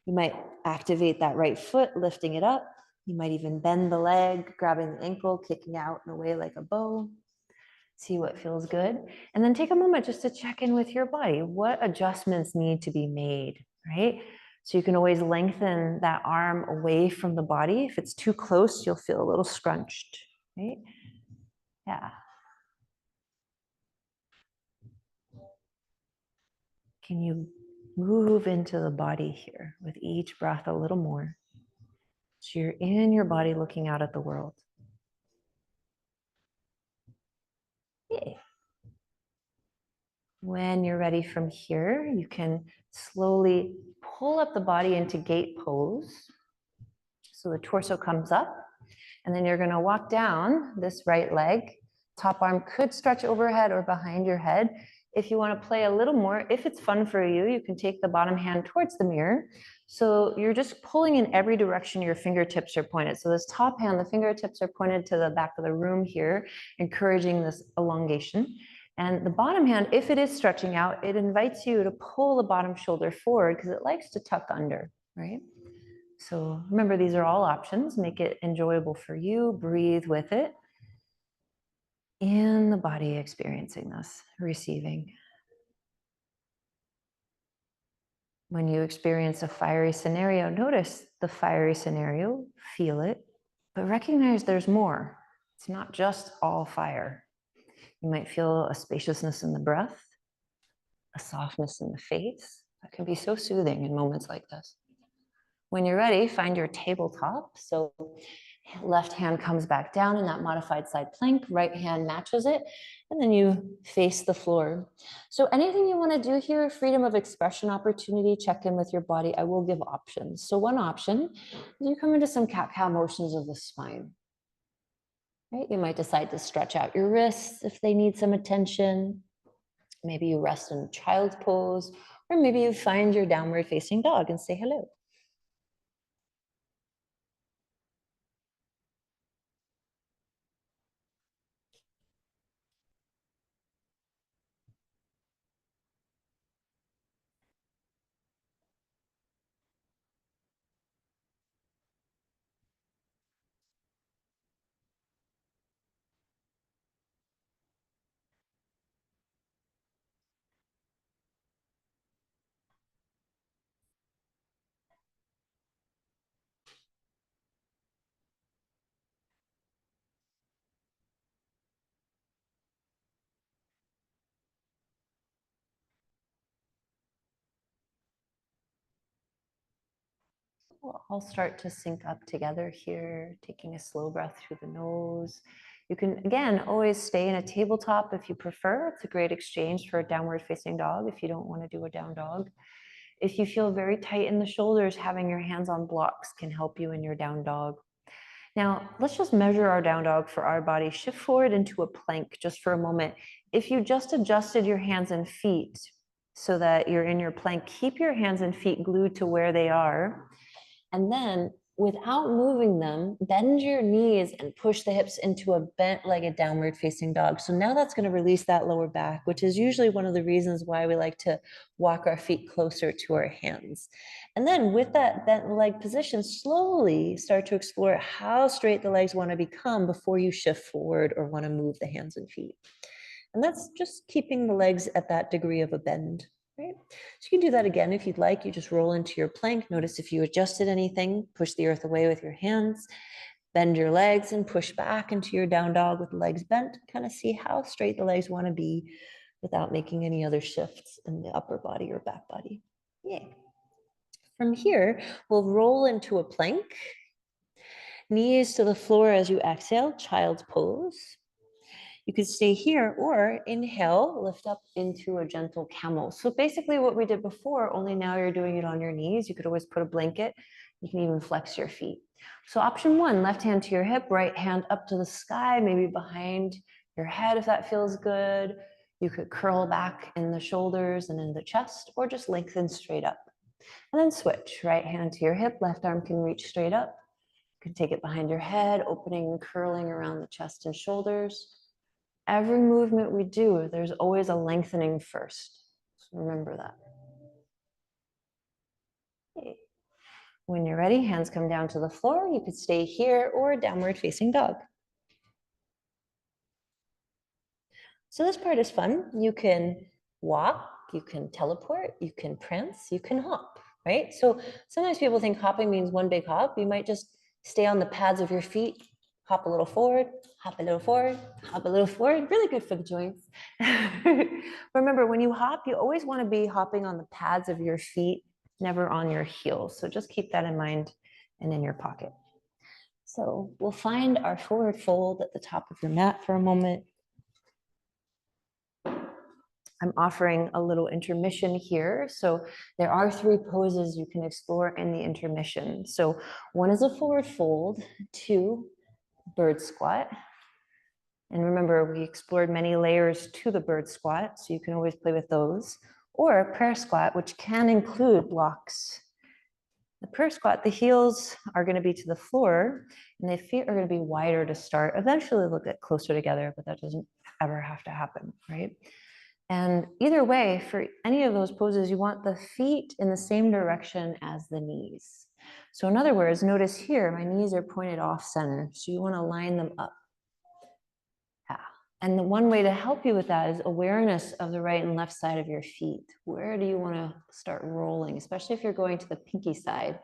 You might activate that right foot, lifting it up. You might even bend the leg, grabbing the ankle, kicking out and away like a bow. See what feels good. And then take a moment just to check in with your body. What adjustments need to be made, right? So you can always lengthen that arm away from the body. If it's too close, you'll feel a little scrunched, right? Yeah. Can you move into the body here with each breath a little more? So you're in your body looking out at the world. Yay. When you're ready from here, you can slowly pull up the body into gate pose. So the torso comes up, and then you're going to walk down this right leg. Top arm could stretch overhead or behind your head. If you want to play a little more, if it's fun for you, you can take the bottom hand towards the mirror. So you're just pulling in every direction your fingertips are pointed. So this top hand, the fingertips are pointed to the back of the room here, encouraging this elongation. And the bottom hand, if it is stretching out, it invites you to pull the bottom shoulder forward because it likes to tuck under, right? So remember, these are all options. Make it enjoyable for you. Breathe with it. In the body experiencing this, receiving. When you experience a fiery scenario, notice the fiery scenario, feel it, but recognize there's more. It's not just all fire. You might feel a spaciousness in the breath, a softness in the face. That can be so soothing in moments like this. When you're ready, find your tabletop. So left hand comes back down in that modified side plank, right hand matches it, and then you face the floor. So anything you want to do here, freedom of expression opportunity, check in with your body. I will give options. So one option is you come into some cat-cow motions of the spine. Right? You might decide to stretch out your wrists if they need some attention. Maybe you rest in child's pose, or maybe you find your downward facing dog and say hello. We'll all start to sync up together here, taking a slow breath through the nose. You can, again, always stay in a tabletop if you prefer. It's a great exchange for a downward facing dog if you don't want to do a down dog. If you feel very tight in the shoulders, having your hands on blocks can help you in your down dog. Now, let's just measure our down dog for our body. Shift forward into a plank just for a moment. If you just adjusted your hands and feet so that you're in your plank, keep your hands and feet glued to where they are. And then without moving them, bend your knees and push the hips into a bent-legged downward facing dog. So now that's going to release that lower back, which is usually one of the reasons why we like to walk our feet closer to our hands. And then with that bent leg position, slowly start to explore how straight the legs want to become before you shift forward or want to move the hands and feet. And that's just keeping the legs at that degree of a bend. Right? So you can do that again if you'd like. You just roll into your plank. Notice if you adjusted anything, push the earth away with your hands, bend your legs and push back into your down dog with the legs bent. Kind of see how straight the legs want to be without making any other shifts in the upper body or back body. Yay. From here, we'll roll into a plank. Knees to the floor as you exhale, child's pose. You could stay here or inhale, lift up into a gentle camel. So basically what we did before, only now you're doing it on your knees. You could always put a blanket. You can even flex your feet. So option one, left hand to your hip, right hand up to the sky, maybe behind your head if that feels good. You could curl back in the shoulders and in the chest, or just lengthen straight up. And then switch, right hand to your hip, left arm can reach straight up. You can take it behind your head, opening and curling around the chest and shoulders. Every movement we do, there's always a lengthening first. So remember that. Okay. When you're ready, hands come down to the floor. You could stay here or downward facing dog. So this part is fun. You can walk, you can teleport, you can prance, you can hop, right? So sometimes people think hopping means one big hop. You might just stay on the pads of your feet, hop a little forward, hop a little forward, hop a little forward. Really good for the joints. Remember, when you hop, you always want to be hopping on the pads of your feet, never on your heels. So just keep that in mind and in your pocket. So we'll find our forward fold at the top of your mat for a moment. I'm offering a little intermission here. So there are 3 poses you can explore in the intermission. So one is a forward fold, 2, bird squat. And remember, we explored many layers to the bird squat, so you can always play with those. Or prayer squat, which can include blocks. The prayer squat, the heels are going to be to the floor, and the feet are going to be wider to start. Eventually, they'll get closer together, but that doesn't ever have to happen, right? And either way, for any of those poses, you want the feet in the same direction as the knees. So in other words, notice here, my knees are pointed off center. So you want to line them up. Yeah. And the one way to help you with that is awareness of the right and left side of your feet. Where do you want to start rolling, especially if you're going to the pinky side?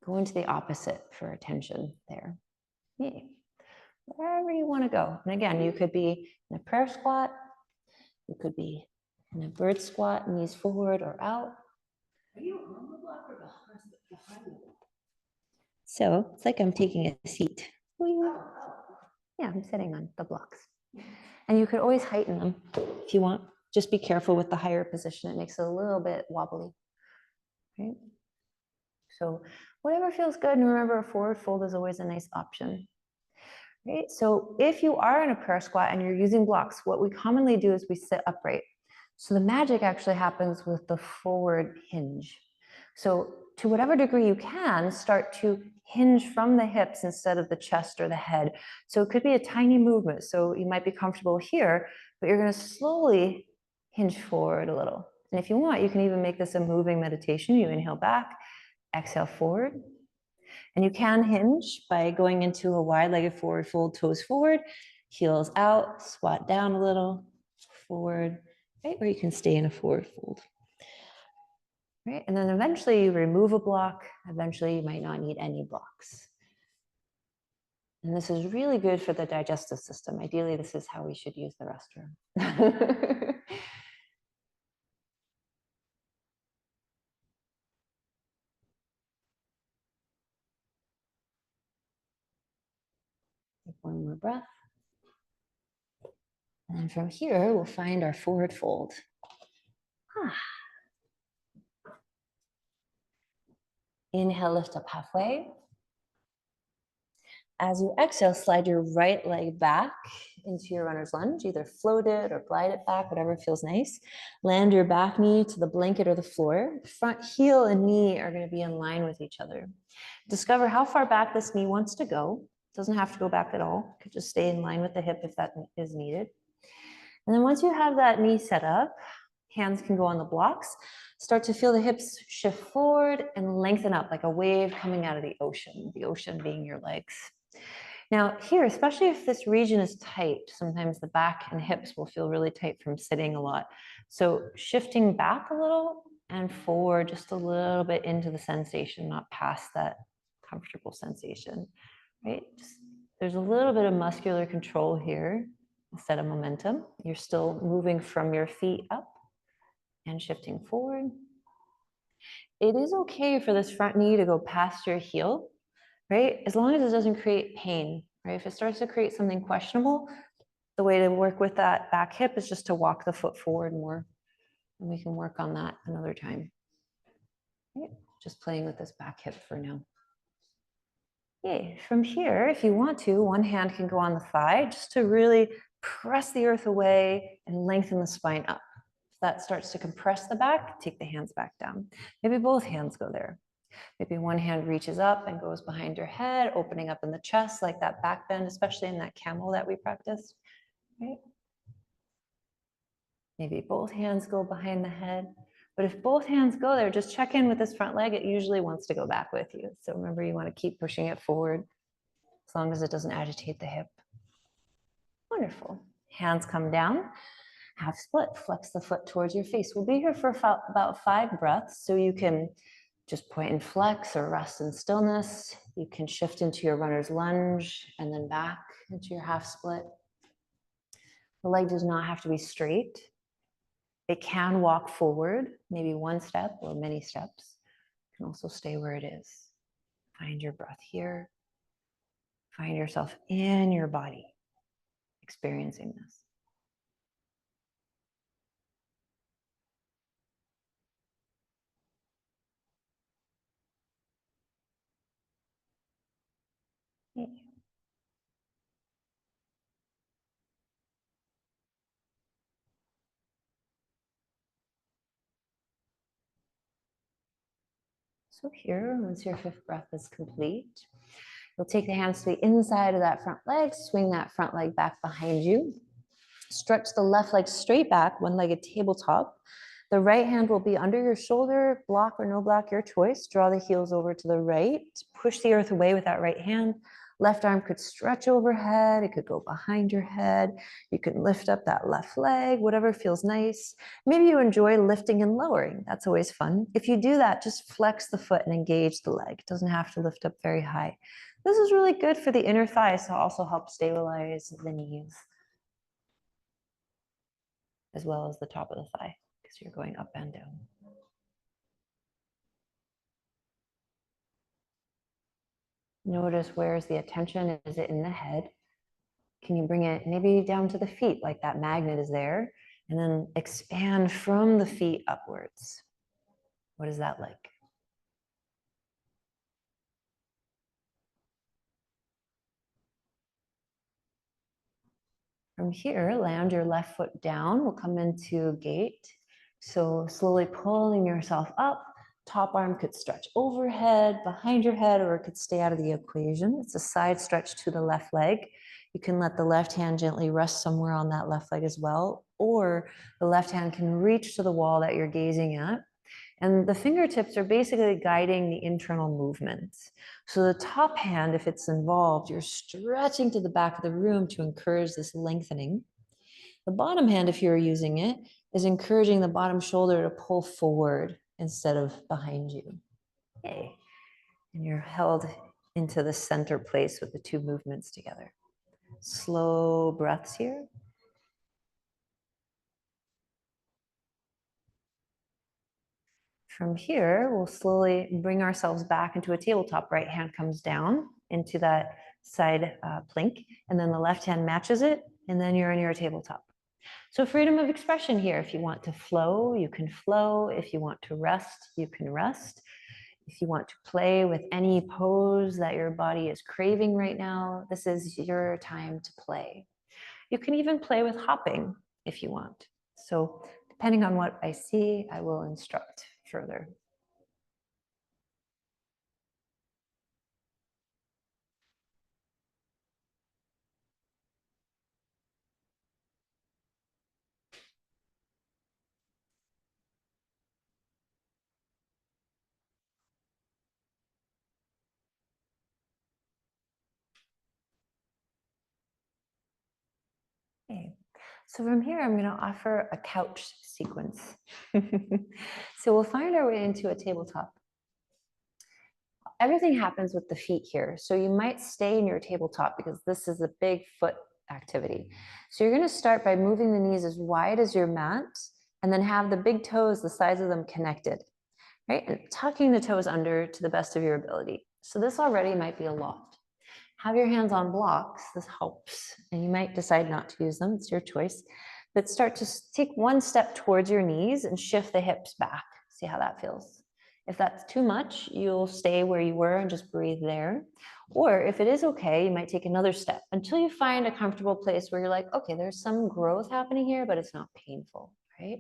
Go into the opposite for attention there. Yeah. Wherever you want to go. And again, you could be in a prayer squat. You could be in a bird squat, knees forward or out. Are you on the block or behind the block? So it's like I'm taking a seat. Yeah, I'm sitting on the blocks. And you could always heighten them if you want. Just be careful with the higher position. It makes it a little bit wobbly, right? So whatever feels good. And remember, a forward fold is always a nice option. Right? So if you are in a prayer squat and you're using blocks, what we commonly do is we sit upright. So the magic actually happens with the forward hinge. So to whatever degree you can, start to hinge from the hips instead of the chest or the head. So it could be a tiny movement. So you might be comfortable here, but you're going to slowly hinge forward a little. And if you want, you can even make this a moving meditation. You inhale back, exhale forward. And you can hinge by going into a wide-legged forward fold, toes forward, heels out, squat down a little, forward, right? Or you can stay in a forward fold. Right? And then eventually you remove a block. Eventually you might not need any blocks. And this is really good for the digestive system. Ideally, this is how we should use the restroom. Take one more breath. And then from here, we'll find our forward fold. Inhale, lift up halfway. As you exhale, slide your right leg back into your runner's lunge, either float it or glide it back, whatever feels nice. Land your back knee to the blanket or the floor. Front heel and knee are going to be in line with each other. Discover how far back this knee wants to go. Doesn't have to go back at all. Could just stay in line with the hip if that is needed. And then once you have that knee set up, hands can go on the blocks. Start to feel the hips shift forward and lengthen up like a wave coming out of the ocean being your legs. Now here, especially if this region is tight, sometimes the back and hips will feel really tight from sitting a lot. So shifting back a little and forward just a little bit into the sensation, not past that comfortable sensation, right? There's a little bit of muscular control here instead of momentum. You're still moving from your feet up and shifting forward. It is okay for this front knee to go past your heel, right? As long as it doesn't create pain, right? If it starts to create something questionable, the way to work with that back hip is just to walk the foot forward more. And we can work on that another time. Right? Just playing with this back hip for now. Okay, from here, if you want to, one hand can go on the thigh just to really press the earth away and lengthen the spine up. If that starts to compress the back, take the hands back down. Maybe both hands go there. Maybe one hand reaches up and goes behind your head, opening up in the chest like that back bend, especially in that camel that we practiced. Right? Maybe both hands go behind the head. But if both hands go there, just check in with this front leg. It usually wants to go back with you. So remember, you want to keep pushing it forward as long as it doesn't agitate the hip. Wonderful. Hands come down, half split, flex the foot towards your face. We'll be here for about 5 breaths, so you can just point and flex or rest in stillness. You can shift into your runner's lunge and then back into your half split. The leg does not have to be straight. It can walk forward, maybe one step or many steps. It can also stay where it is. Find your breath here. Find yourself in your body, experiencing this. Okay. So here, once your 5th breath is complete, you'll take the hands to the inside of that front leg, swing that front leg back behind you. Stretch the left leg straight back, one-legged tabletop. The right hand will be under your shoulder, block or no block, your choice. Draw the heels over to the right. Push the earth away with that right hand. Left arm could stretch overhead. It could go behind your head. You can lift up that left leg, whatever feels nice. Maybe you enjoy lifting and lowering. That's always fun. If you do that, just flex the foot and engage the leg. It doesn't have to lift up very high. This is really good for the inner thighs to also help stabilize the knees, as well as the top of the thigh, because you're going up and down. Notice, where's the attention? Is it in the head? Can you bring it maybe down to the feet, like that magnet is there, and then expand from the feet upwards? What is that like? From here, land your left foot down. We'll come into gate. So slowly pulling yourself up. Top arm could stretch overhead, behind your head, or it could stay out of the equation. It's a side stretch to the left leg. You can let the left hand gently rest somewhere on that left leg as well, or the left hand can reach to the wall that you're gazing at. And the fingertips are basically guiding the internal movement. So the top hand, if it's involved, you're stretching to the back of the room to encourage this lengthening. The bottom hand, if you're using it, is encouraging the bottom shoulder to pull forward instead of behind you. Okay. And you're held into the center place with the two movements together. Slow breaths here. From here, we'll slowly bring ourselves back into a tabletop. Right hand comes down into that side plank, and then the left hand matches it, and then you're in your tabletop. So freedom of expression here. If you want to flow, you can flow. If you want to rest, you can rest. If you want to play with any pose that your body is craving right now, this is your time to play. You can even play with hopping if you want. So depending on what I see, I will instruct further. Okay. So from here, I'm going to offer a couch sequence. So we'll find our way into a tabletop. Everything happens with the feet here. So you might stay in your tabletop because this is a big foot activity. So you're going to start by moving the knees as wide as your mat and then have the big toes, the sides of them connected, right? And tucking the toes under to the best of your ability. So this already might be a lot. Have your hands on blocks. This helps. And you might decide not to use them. It's your choice. But start to take one step towards your knees and shift the hips back. See how that feels. If that's too much, you'll stay where you were and just breathe there. Or if it is okay, you might take another step until you find a comfortable place where you're like, okay, there's some growth happening here, but it's not painful, right?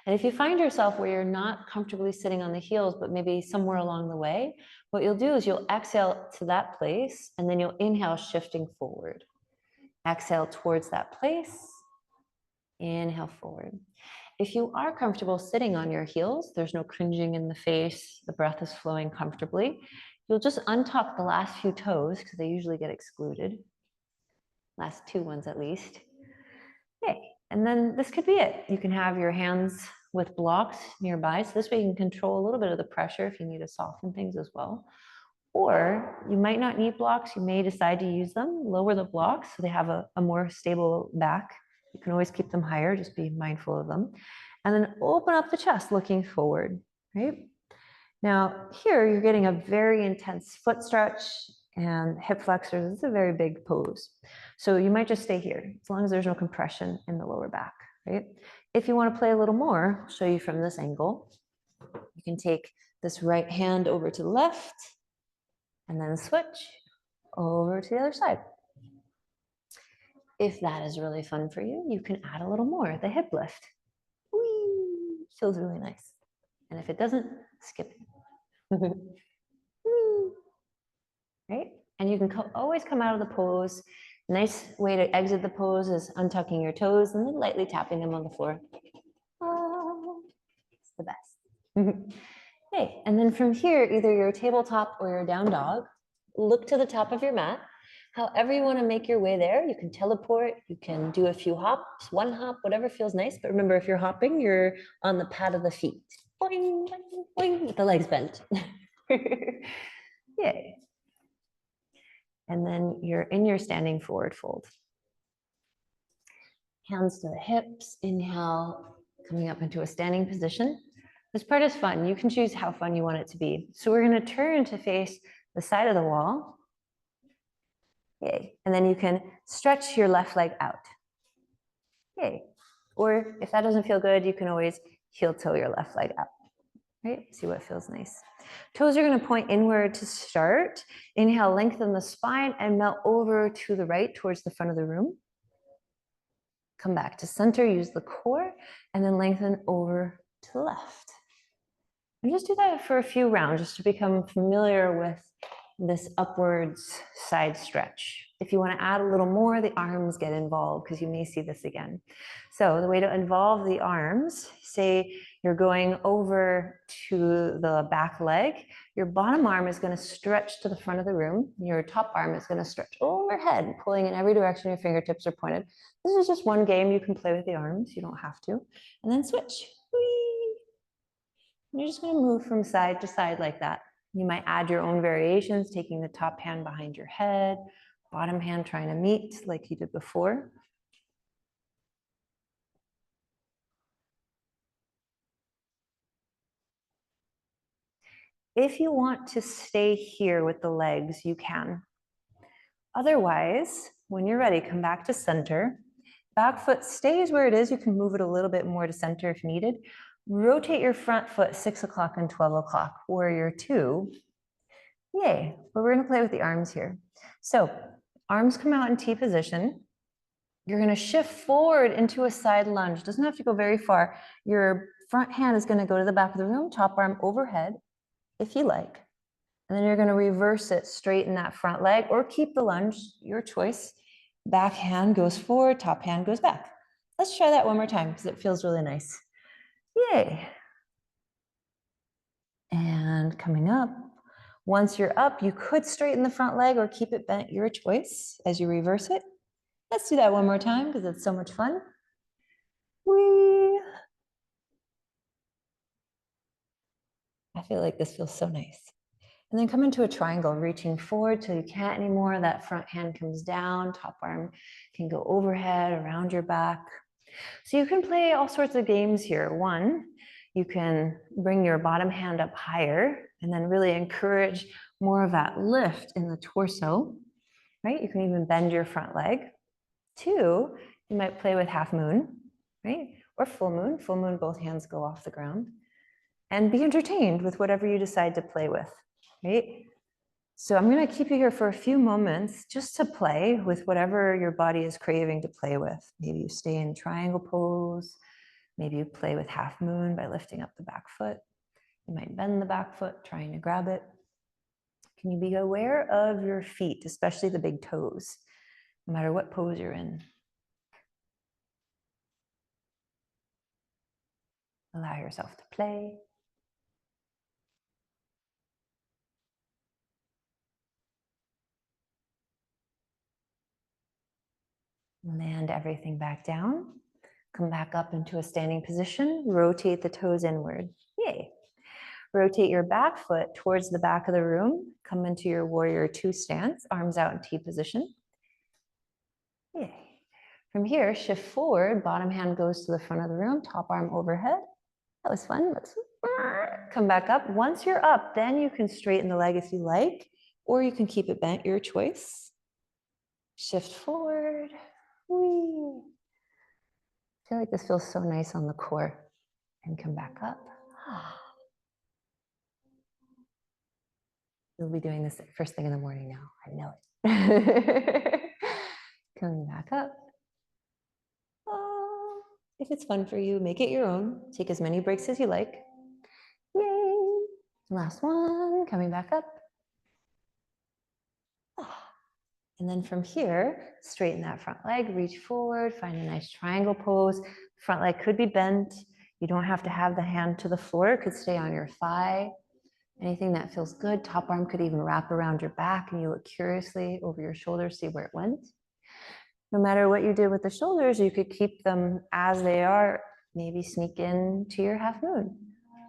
And if you find yourself where you're not comfortably sitting on the heels, but maybe somewhere along the way, what you'll do is you'll exhale to that place, and then you'll inhale, shifting forward. Exhale towards that place, inhale forward. If you are comfortable sitting on your heels, there's no cringing in the face, the breath is flowing comfortably, you'll just untuck the last few toes, because they usually get excluded. Last two ones at least. Okay, and then this could be it. You can have your hands with blocks nearby, so this way you can control a little bit of the pressure if you need to soften things as well. Or you might not need blocks, you may decide to use them, lower the blocks so they have a more stable back. You can always keep them higher, just be mindful of them. And then open up the chest, looking forward, right? Now here you're getting a very intense foot stretch and hip flexors. It's a very big pose. So you might just stay here, as long as there's no compression in the lower back, right? If you want to play a little more, I'll show you from this angle. You can take this right hand over to the left, and then switch over to the other side. If that is really fun for you, you can add a little more, the hip lift. Whee! Feels really nice. And if it doesn't, skip it. Right? And you can always come out of the pose Nice way to exit the pose is untucking your toes and then lightly tapping them on the floor. It's the best. Okay, and then from here, either your tabletop or your down dog, look to the top of your mat. However you want to make your way there, you can teleport, you can do a few hops, one hop, whatever feels nice. But remember, if you're hopping, you're on the pad of the feet. Boing, boing, boing, with the legs bent. Yay. And then you're in your standing forward fold. Hands to the hips, inhale, coming up into a standing position. This part is fun. You can choose how fun you want it to be. So we're going to turn to face the side of the wall. Yay. And then you can stretch your left leg out. Yay. Or if that doesn't feel good, you can always heel toe your left leg out. Right? See what feels nice. Toes are going to point inward to start. Inhale, lengthen the spine and melt over to the right towards the front of the room. Come back to center, use the core, and then lengthen over to the left. And just do that for a few rounds, just to become familiar with this upwards side stretch. If you want to add a little more, the arms get involved because you may see this again. So the way to involve the arms, say you're going over to the back leg, your bottom arm is going to stretch to the front of the room. Your top arm is going to stretch overhead, pulling in every direction your fingertips are pointed. This is just one game. You can play with the arms. You don't have to. And then switch. Whee! You're just going to move from side to side like that. You might add your own variations, taking the top hand behind your head, bottom hand trying to meet like you did before. If you want to stay here with the legs, you can. Otherwise, when you're ready, come back to center. Back foot stays where it is. You can move it a little bit more to center if needed. Rotate your front foot 6 o'clock and 12 o'clock, warrior two. Yay, but we're gonna play with the arms here. So arms come out in T position. You're gonna shift forward into a side lunge. Doesn't have to go very far. Your front hand is gonna go to the back of the room, top arm overhead, if you like. And then you're gonna reverse it, straighten that front leg or keep the lunge, your choice. Back hand goes forward, top hand goes back. Let's try that one more time because it feels really nice. Yay. And coming up. Once you're up, you could straighten the front leg or keep it bent, your choice as you reverse it. Let's do that one more time because it's so much fun. Whee! I feel like this feels so nice. And then come into a triangle, reaching forward till you can't anymore. That front hand comes down, top arm can go overhead, around your back. So you can play all sorts of games here. One, you can bring your bottom hand up higher and then really encourage more of that lift in the torso, right? You can even bend your front leg. Two, you might play with half moon, right? Or full moon. Full moon, both hands go off the ground. And be entertained with whatever you decide to play with, right? So I'm going to keep you here for a few moments just to play with whatever your body is craving to play with. Maybe you stay in triangle pose. Maybe you play with half moon by lifting up the back foot. You might bend the back foot, trying to grab it. Can you be aware of your feet, especially the big toes, no matter what pose you're in? Allow yourself to play. Land everything back down. Come back up into a standing position. Rotate the toes inward. Yay. Rotate your back foot towards the back of the room. Come into your warrior two stance, arms out in T position. Yay. From here, shift forward. Bottom hand goes to the front of the room, top arm overhead. That was fun. Let's come back up. Once you're up, then you can straighten the leg if you like, or you can keep it bent, your choice. Shift forward. Whee. I feel like this feels so nice on the core. And come back up. You'll be doing this first thing in the morning now. I know it. Coming back up. Oh, if it's fun for you, make it your own. Take as many breaks as you like. Yay. Last one. Coming back up. Oh, And then from here, straighten that front leg, reach forward, find a nice triangle pose. Front leg could be bent. You don't have to have the hand to the floor. It could stay on your thigh. Anything that feels good. Top arm could even wrap around your back and you look curiously over your shoulders, see where it went. No matter what you did with the shoulders, you could keep them as they are, maybe sneak into your half moon,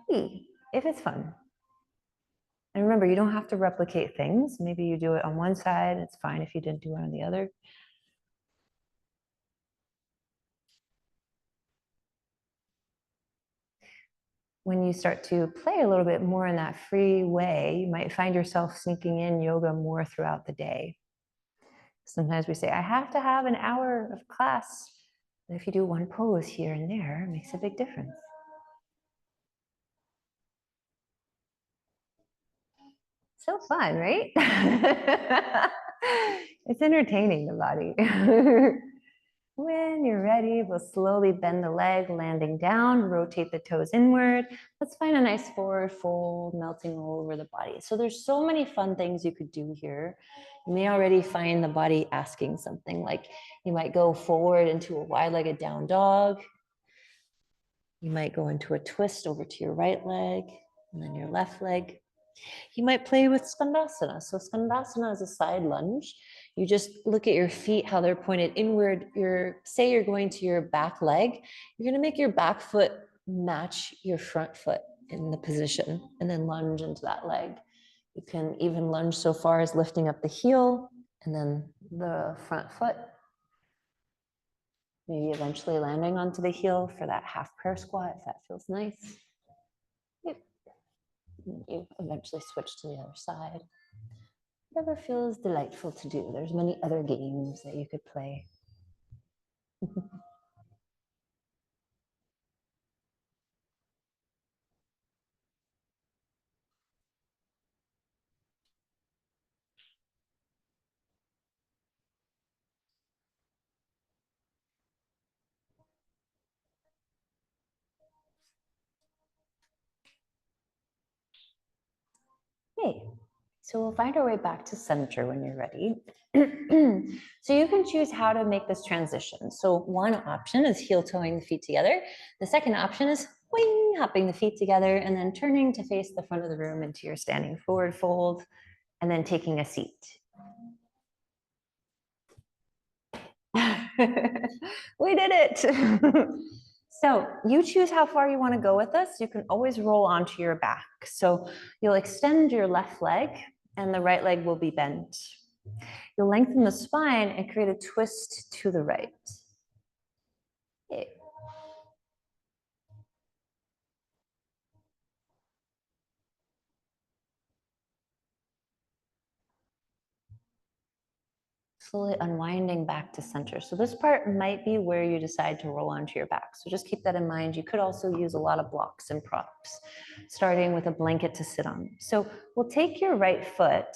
if it's fun. And remember, you don't have to replicate things. Maybe you do it on one side. It's fine if you didn't do it on the other. When you start to play a little bit more in that free way, you might find yourself sneaking in yoga more throughout the day. Sometimes we say, I have to have an hour of class. But if you do one pose here and there, it makes a big difference. So fun, right? It's entertaining the body. When you're ready, we'll slowly bend the leg, landing down, rotate the toes inward. Let's find a nice forward fold, melting all over the body. So there's so many fun things you could do here. You may already find the body asking something, like you might go forward into a wide-legged down dog. You might go into a twist over to your right leg and then your left leg. You might play with Skandasana. So Skandasana is a side lunge. You just look at your feet, how they're pointed inward. Say you're going to your back leg. You're going to make your back foot match your front foot in the position and then lunge into that leg. You can even lunge so far as lifting up the heel and then the front foot. Maybe eventually landing onto the heel for that half prayer squat if that feels nice. You eventually switch to the other side. Whatever feels delightful to do. There's many other games that you could play. Okay, so we'll find our way back to center when you're ready. So you can choose how to make this transition. So one option is heel toeing the feet together. The second option is wing, hopping the feet together and then turning to face the front of the room into your standing forward fold and then taking a seat. We did it. So you choose how far you want to go with this. You can always roll onto your back. So you'll extend your left leg and the right leg will be bent. You'll lengthen the spine and create a twist to the right. Okay. Slowly unwinding back to center. So this part might be where you decide to roll onto your back. So just keep that in mind. You could also use a lot of blocks and props, starting with a blanket to sit on. So we'll take your right foot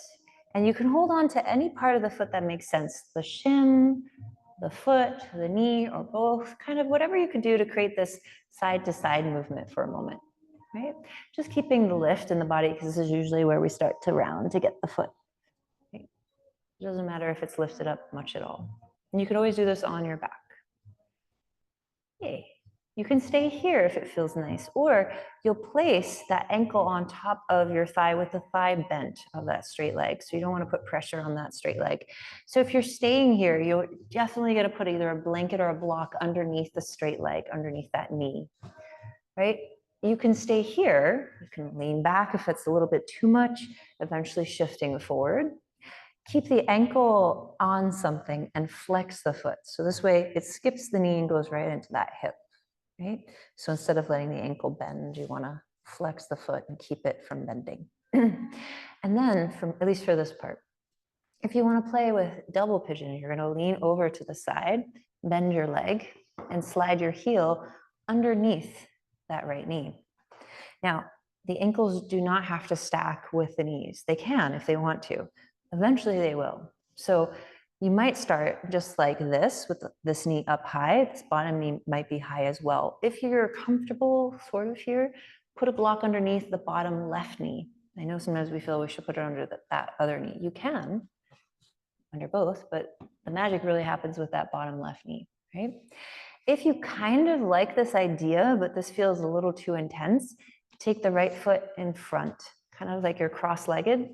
and you can hold on to any part of the foot that makes sense. The shin, the foot, the knee, or both, kind of whatever you could do to create this side to side movement for a moment, right? Just keeping the lift in the body because this is usually where we start to round to get the foot. It doesn't matter if it's lifted up much at all. And you could always do this on your back. Yay. You can stay here if it feels nice, or you'll place that ankle on top of your thigh with the thigh bent of that straight leg. So you don't want to put pressure on that straight leg. So if you're staying here, you're definitely going to put either a blanket or a block underneath the straight leg, underneath that knee, right? You can stay here. You can lean back if it's a little bit too much, eventually shifting forward. Keep the ankle on something and flex the foot. So this way it skips the knee and goes right into that hip, right? So instead of letting the ankle bend, you want to flex the foot and keep it from bending. And then at least for this part, if you want to play with double pigeon, you're going to lean over to the side, bend your leg and slide your heel underneath that right knee. Now, the ankles do not have to stack with the knees. They can if they want to. Eventually they will. So you might start just like this with this knee up high. This bottom knee might be high as well. If you're comfortable sort of here, put a block underneath the bottom left knee. I know sometimes we feel we should put it under that other knee. You can. under both, but the magic really happens with that bottom left knee, right? If you kind of like this idea, but this feels a little too intense, take the right foot in front, kind of like you're cross-legged.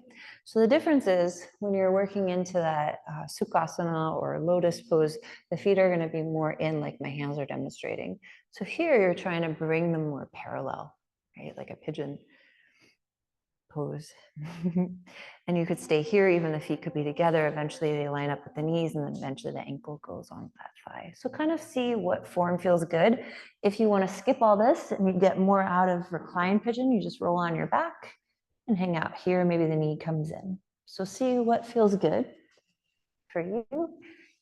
So the difference is when you're working into that Sukhasana or lotus pose, the feet are going to be more in, like my hands are demonstrating. So here you're trying to bring them more parallel, right? Like a pigeon pose. And you could stay here, even the feet could be together. Eventually they line up with the knees, and then eventually the ankle goes on that thigh. So kind of see what form feels good. If you want to skip all this and you get more out of reclined pigeon, you just roll on your back and hang out here. Maybe the knee comes in. So see what feels good for you.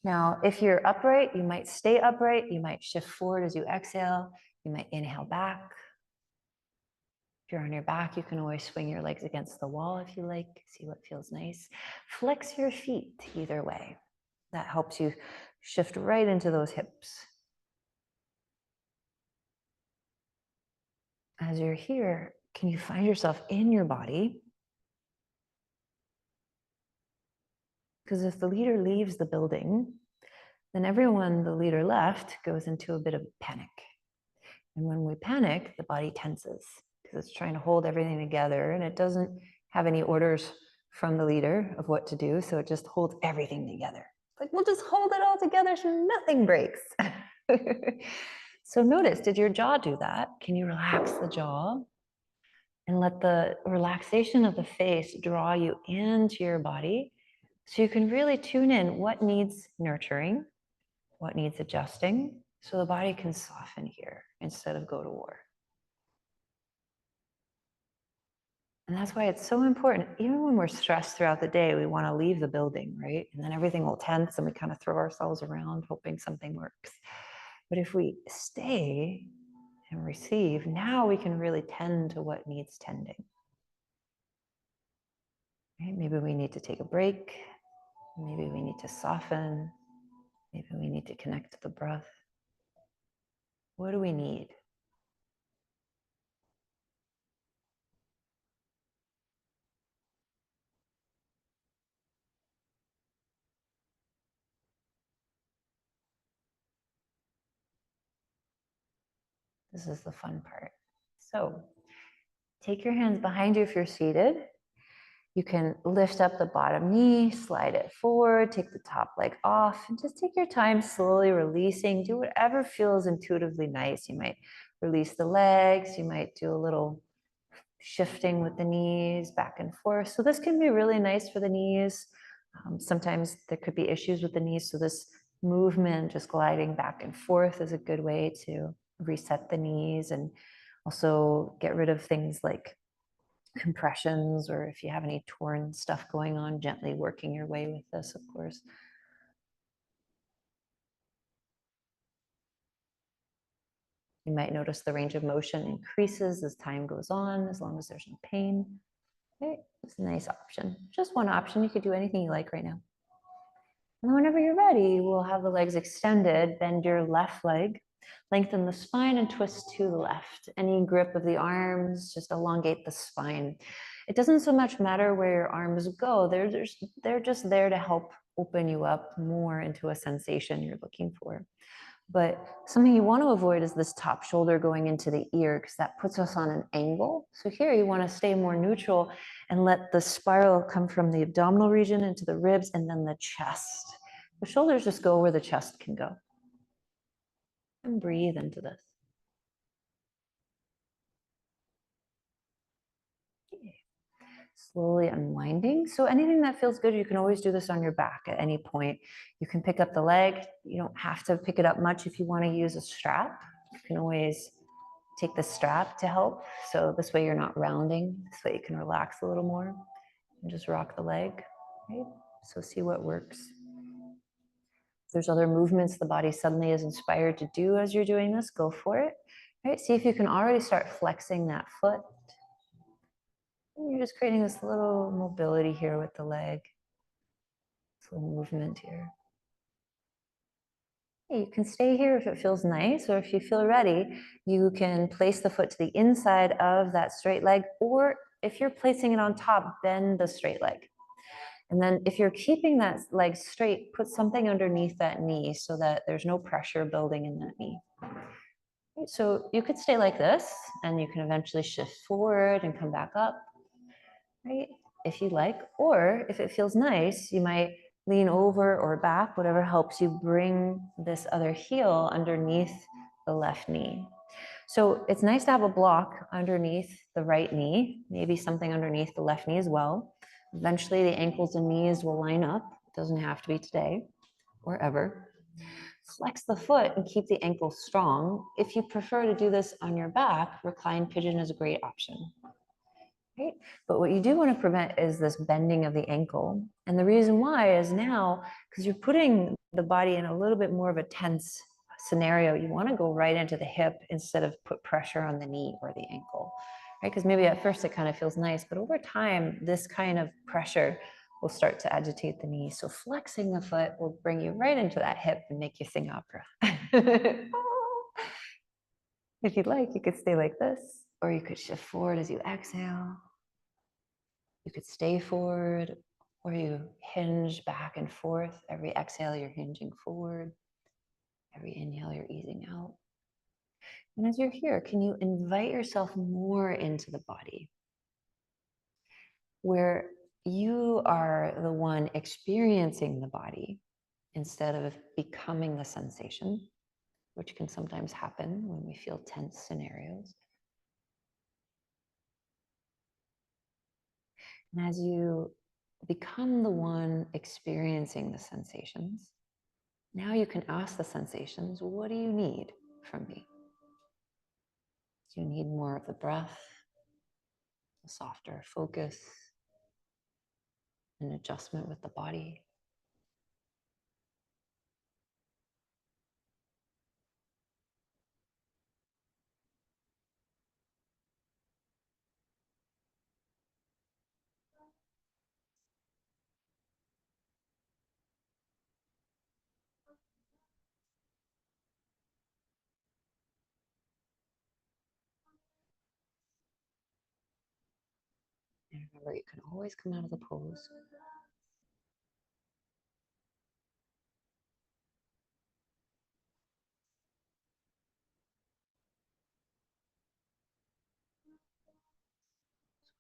Now, if you're upright, you might stay upright. You might shift forward as you exhale. You might inhale back. If you're on your back, you can always swing your legs against the wall if you like, see what feels nice. Flex your feet either way. That helps you shift right into those hips. As you're here, can you find yourself in your body? Because if the leader leaves the building, then everyone the leader left goes into a bit of panic. And when we panic, the body tenses because it's trying to hold everything together, and it doesn't have any orders from the leader of what to do. So it just holds everything together. Like, we'll just hold it all together so nothing breaks. So notice, did your jaw do that? Can you relax the jaw and let the relaxation of the face draw you into your body so you can really tune in what needs nurturing, what needs adjusting, so the body can soften here instead of go to war. And that's why it's so important. Even when we're stressed throughout the day, we want to leave the building, right? And then everything will tense and we kind of throw ourselves around hoping something works. But if we stay and receive, now we can really tend to what needs tending. Right? Maybe we need to take a break. Maybe we need to soften. Maybe we need to connect to the breath. What do we need? This is the fun part. So take your hands behind you if you're seated. You can lift up the bottom knee, slide it forward, take the top leg off, and just take your time slowly releasing. Do whatever feels intuitively nice. You might release the legs. You might do a little shifting with the knees back and forth. So this can be really nice for the knees. Sometimes there could be issues with the knees. So this movement, just gliding back and forth, is a good way to reset the knees and also get rid of things like compressions, or if you have any torn stuff going on, gently working your way with this, of course. You might notice the range of motion increases as time goes on, as long as there's no pain. Okay, it's a nice option. Just one option. You could do anything you like right now. And whenever you're ready, we'll have the legs extended. Bend your left leg, lengthen the spine, and twist to the left. Any grip of the arms, just elongate the spine. It doesn't so much matter where your arms go. They're just there to help open you up more into a sensation you're looking for. But something you want to avoid is this top shoulder going into the ear, because that puts us on an angle. So here you want to stay more neutral and let the spiral come from the abdominal region into the ribs and then the chest. The shoulders just go where the chest can go. And breathe into this. Slowly unwinding. So anything that feels good, you can always do this on your back at any point. You can pick up the leg. You don't have to pick it up much if you want to use a strap. You can always take the strap to help. So this way you're not rounding. This way you can relax a little more and just rock the leg. Right? So see what works. If there's other movements the body suddenly is inspired to do as you're doing this, go for it. Right? See if you can already start flexing that foot. And you're just creating this little mobility here with the leg. This little movement here. You can stay here if it feels nice, or if you feel ready, you can place the foot to the inside of that straight leg, or if you're placing it on top, bend the straight leg. And then if you're keeping that leg straight, put something underneath that knee so that there's no pressure building in that knee. Right, so you could stay like this and you can eventually shift forward and come back up, right? If you like, or if it feels nice, you might lean over or back, whatever helps you bring this other heel underneath the left knee. So it's nice to have a block underneath the right knee, maybe something underneath the left knee as well. Eventually the ankles and knees will line up. It doesn't have to be today or ever. Flex the foot and keep the ankle strong. If you prefer to do this on your back, reclined pigeon is a great option. Right? But what you do want to prevent is this bending of the ankle. And the reason why is now, because you're putting the body in a little bit more of a tense scenario, you want to go right into the hip instead of put pressure on the knee or the ankle, right? Because maybe at first it kind of feels nice, but over time, this kind of pressure will start to agitate the knee. So flexing the foot will bring you right into that hip and make you sing opera. If you'd like, you could stay like this, or you could shift forward as you exhale. You could stay forward, or you hinge back and forth. Every exhale, you're hinging forward. Every inhale, you're easing out. And as you're here, can you invite yourself more into the body, where you are the one experiencing the body instead of becoming the sensation, which can sometimes happen when we feel tense scenarios. And as you become the one experiencing the sensations, now you can ask the sensations, what do you need from me? Do you need more of the breath, a softer focus, an adjustment with the body? And remember, you can always come out of the pose.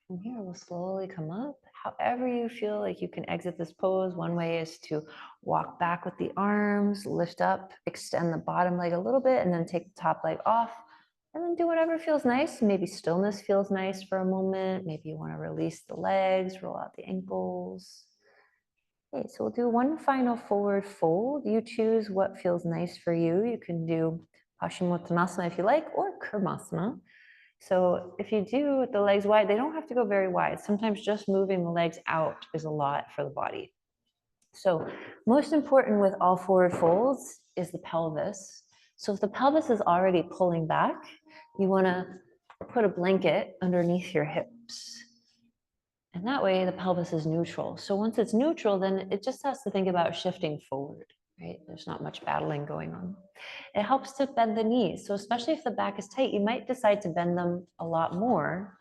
From here, we'll slowly come up. However you feel like you can exit this pose. One way is to walk back with the arms, lift up, extend the bottom leg a little bit, and then take the top leg off. And then do whatever feels nice. Maybe stillness feels nice for a moment. Maybe you want to release the legs, roll out the ankles. Okay, so we'll do one final forward fold. You choose what feels nice for you. You can do Paschimottanasana if you like, or Kurmasana. So if you do the legs wide, they don't have to go very wide. Sometimes just moving the legs out is a lot for the body. So most important with all forward folds is the pelvis. So if the pelvis is already pulling back, you want to put a blanket underneath your hips. And that way the pelvis is neutral. So once it's neutral, then it just has to think about shifting forward, right? There's not much battling going on. It helps to bend the knees. So especially if the back is tight, you might decide to bend them a lot more,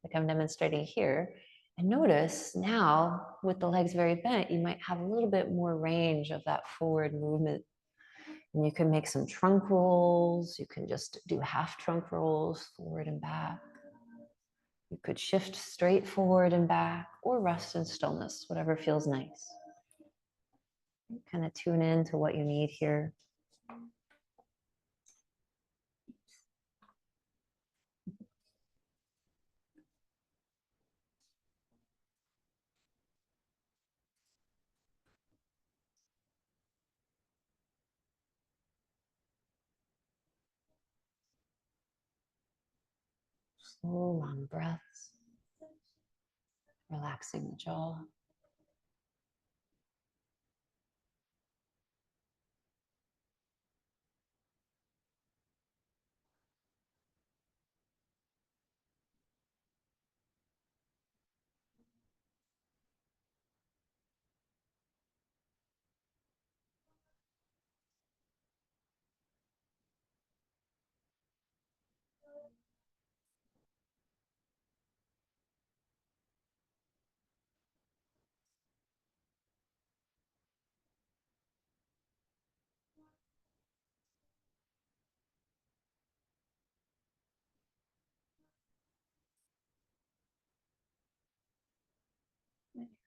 like I'm demonstrating here. And notice now with the legs very bent, you might have a little bit more range of that forward movement. And you can make some trunk rolls. You can just do half trunk rolls forward and back. You could shift straight forward and back or rest in stillness, whatever feels nice. Kind of tune in to what you need here. Slow, long breaths, relaxing the jaw.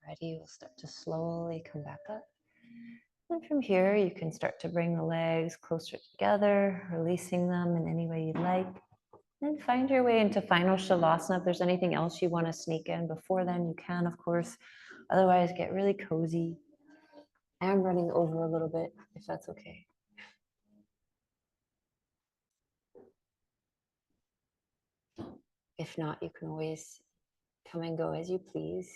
ready, we'll start to slowly come back up. And from here, you can start to bring the legs closer together, releasing them in any way you'd like. And find your way into final Shavasana. If there's anything else you want to sneak in before then, you can, of course. Otherwise, get really cozy. I'm running over a little bit, if that's okay. If not, you can always come and go as you please.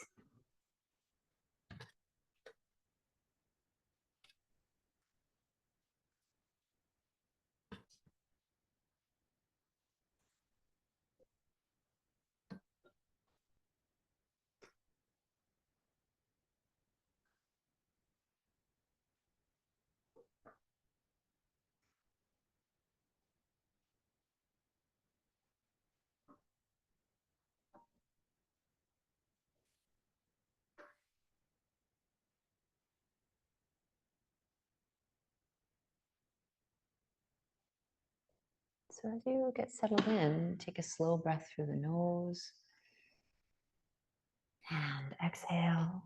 So as you get settled in, take a slow breath through the nose and exhale.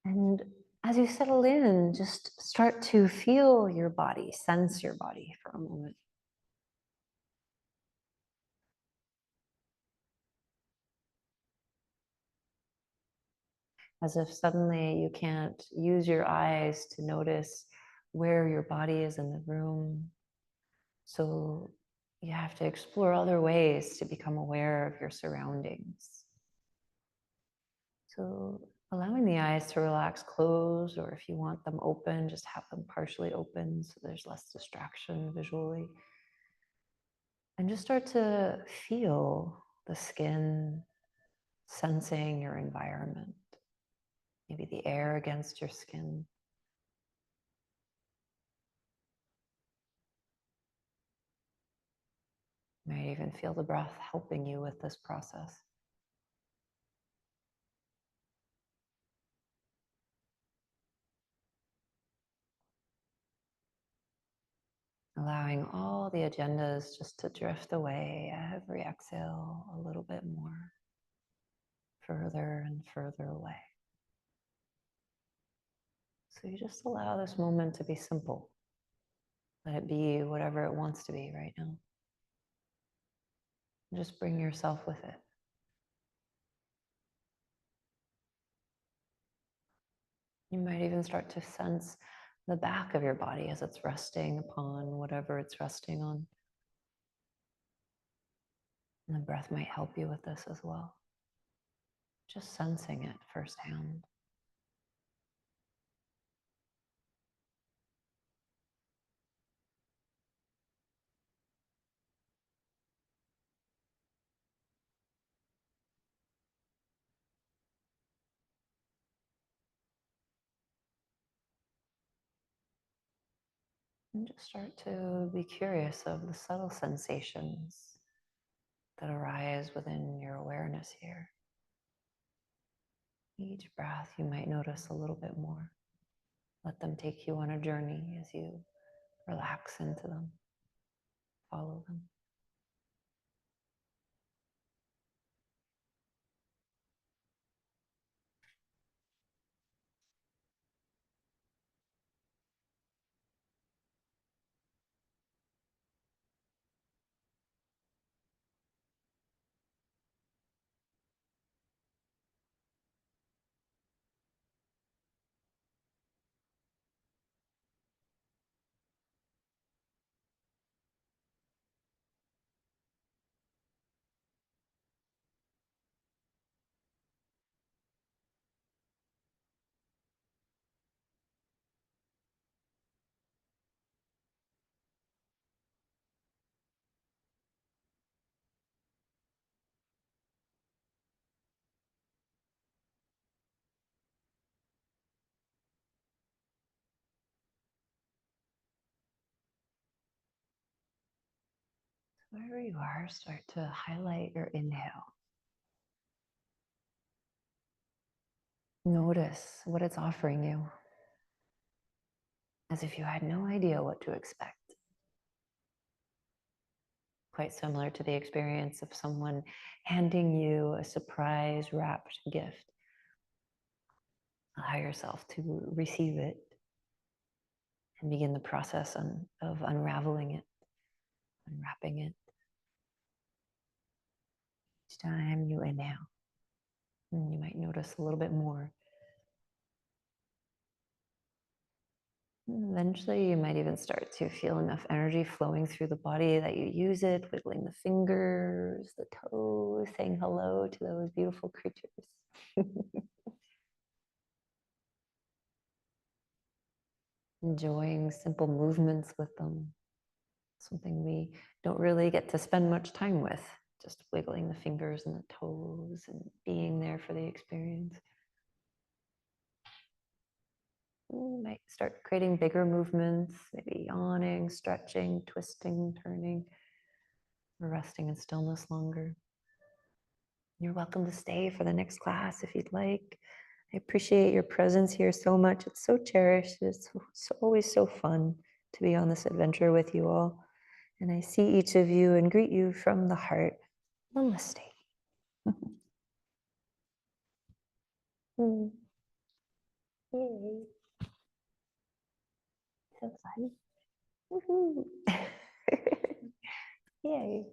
And as you settle in, just start to feel your body, sense your body for a moment. As if suddenly you can't use your eyes to notice where your body is in the room. So you have to explore other ways to become aware of your surroundings. So allowing the eyes to relax closed, or if you want them open, just have them partially open so there's less distraction visually. And just start to feel the skin, sensing your environment, maybe the air against your skin. You might even feel the breath helping you with this process. Allowing all the agendas just to drift away every exhale a little bit more, further and further away. So you just allow this moment to be simple. Let it be whatever it wants to be right now. And just bring yourself with it. You might even start to sense the back of your body as it's resting upon whatever it's resting on. And the breath might help you with this as well. Just sensing it firsthand. And just start to be curious of the subtle sensations that arise within your awareness here. Each breath, you might notice a little bit more. Let them take you on a journey as you relax into them, follow them. Wherever you are, start to highlight your inhale. Notice what it's offering you, as if you had no idea what to expect. Quite similar to the experience of someone handing you a surprise wrapped gift. Allow yourself to receive it and begin the process of unraveling it, unwrapping it. Each time you inhale, and you might notice a little bit more. Eventually, you might even start to feel enough energy flowing through the body that you use it, wiggling the fingers, the toes, saying hello to those beautiful creatures. Enjoying simple movements with them. Something we don't really get to spend much time with, just wiggling the fingers and the toes and being there for the experience. You might start creating bigger movements, maybe yawning, stretching, twisting, turning, or resting in stillness longer. You're welcome to stay for the next class if you'd like. I appreciate your presence here so much. It's so cherished. It's always so fun to be on this adventure with you all. And I see each of you and greet you from the heart. Namaste. Yay. So fun. Woohoo. Yay.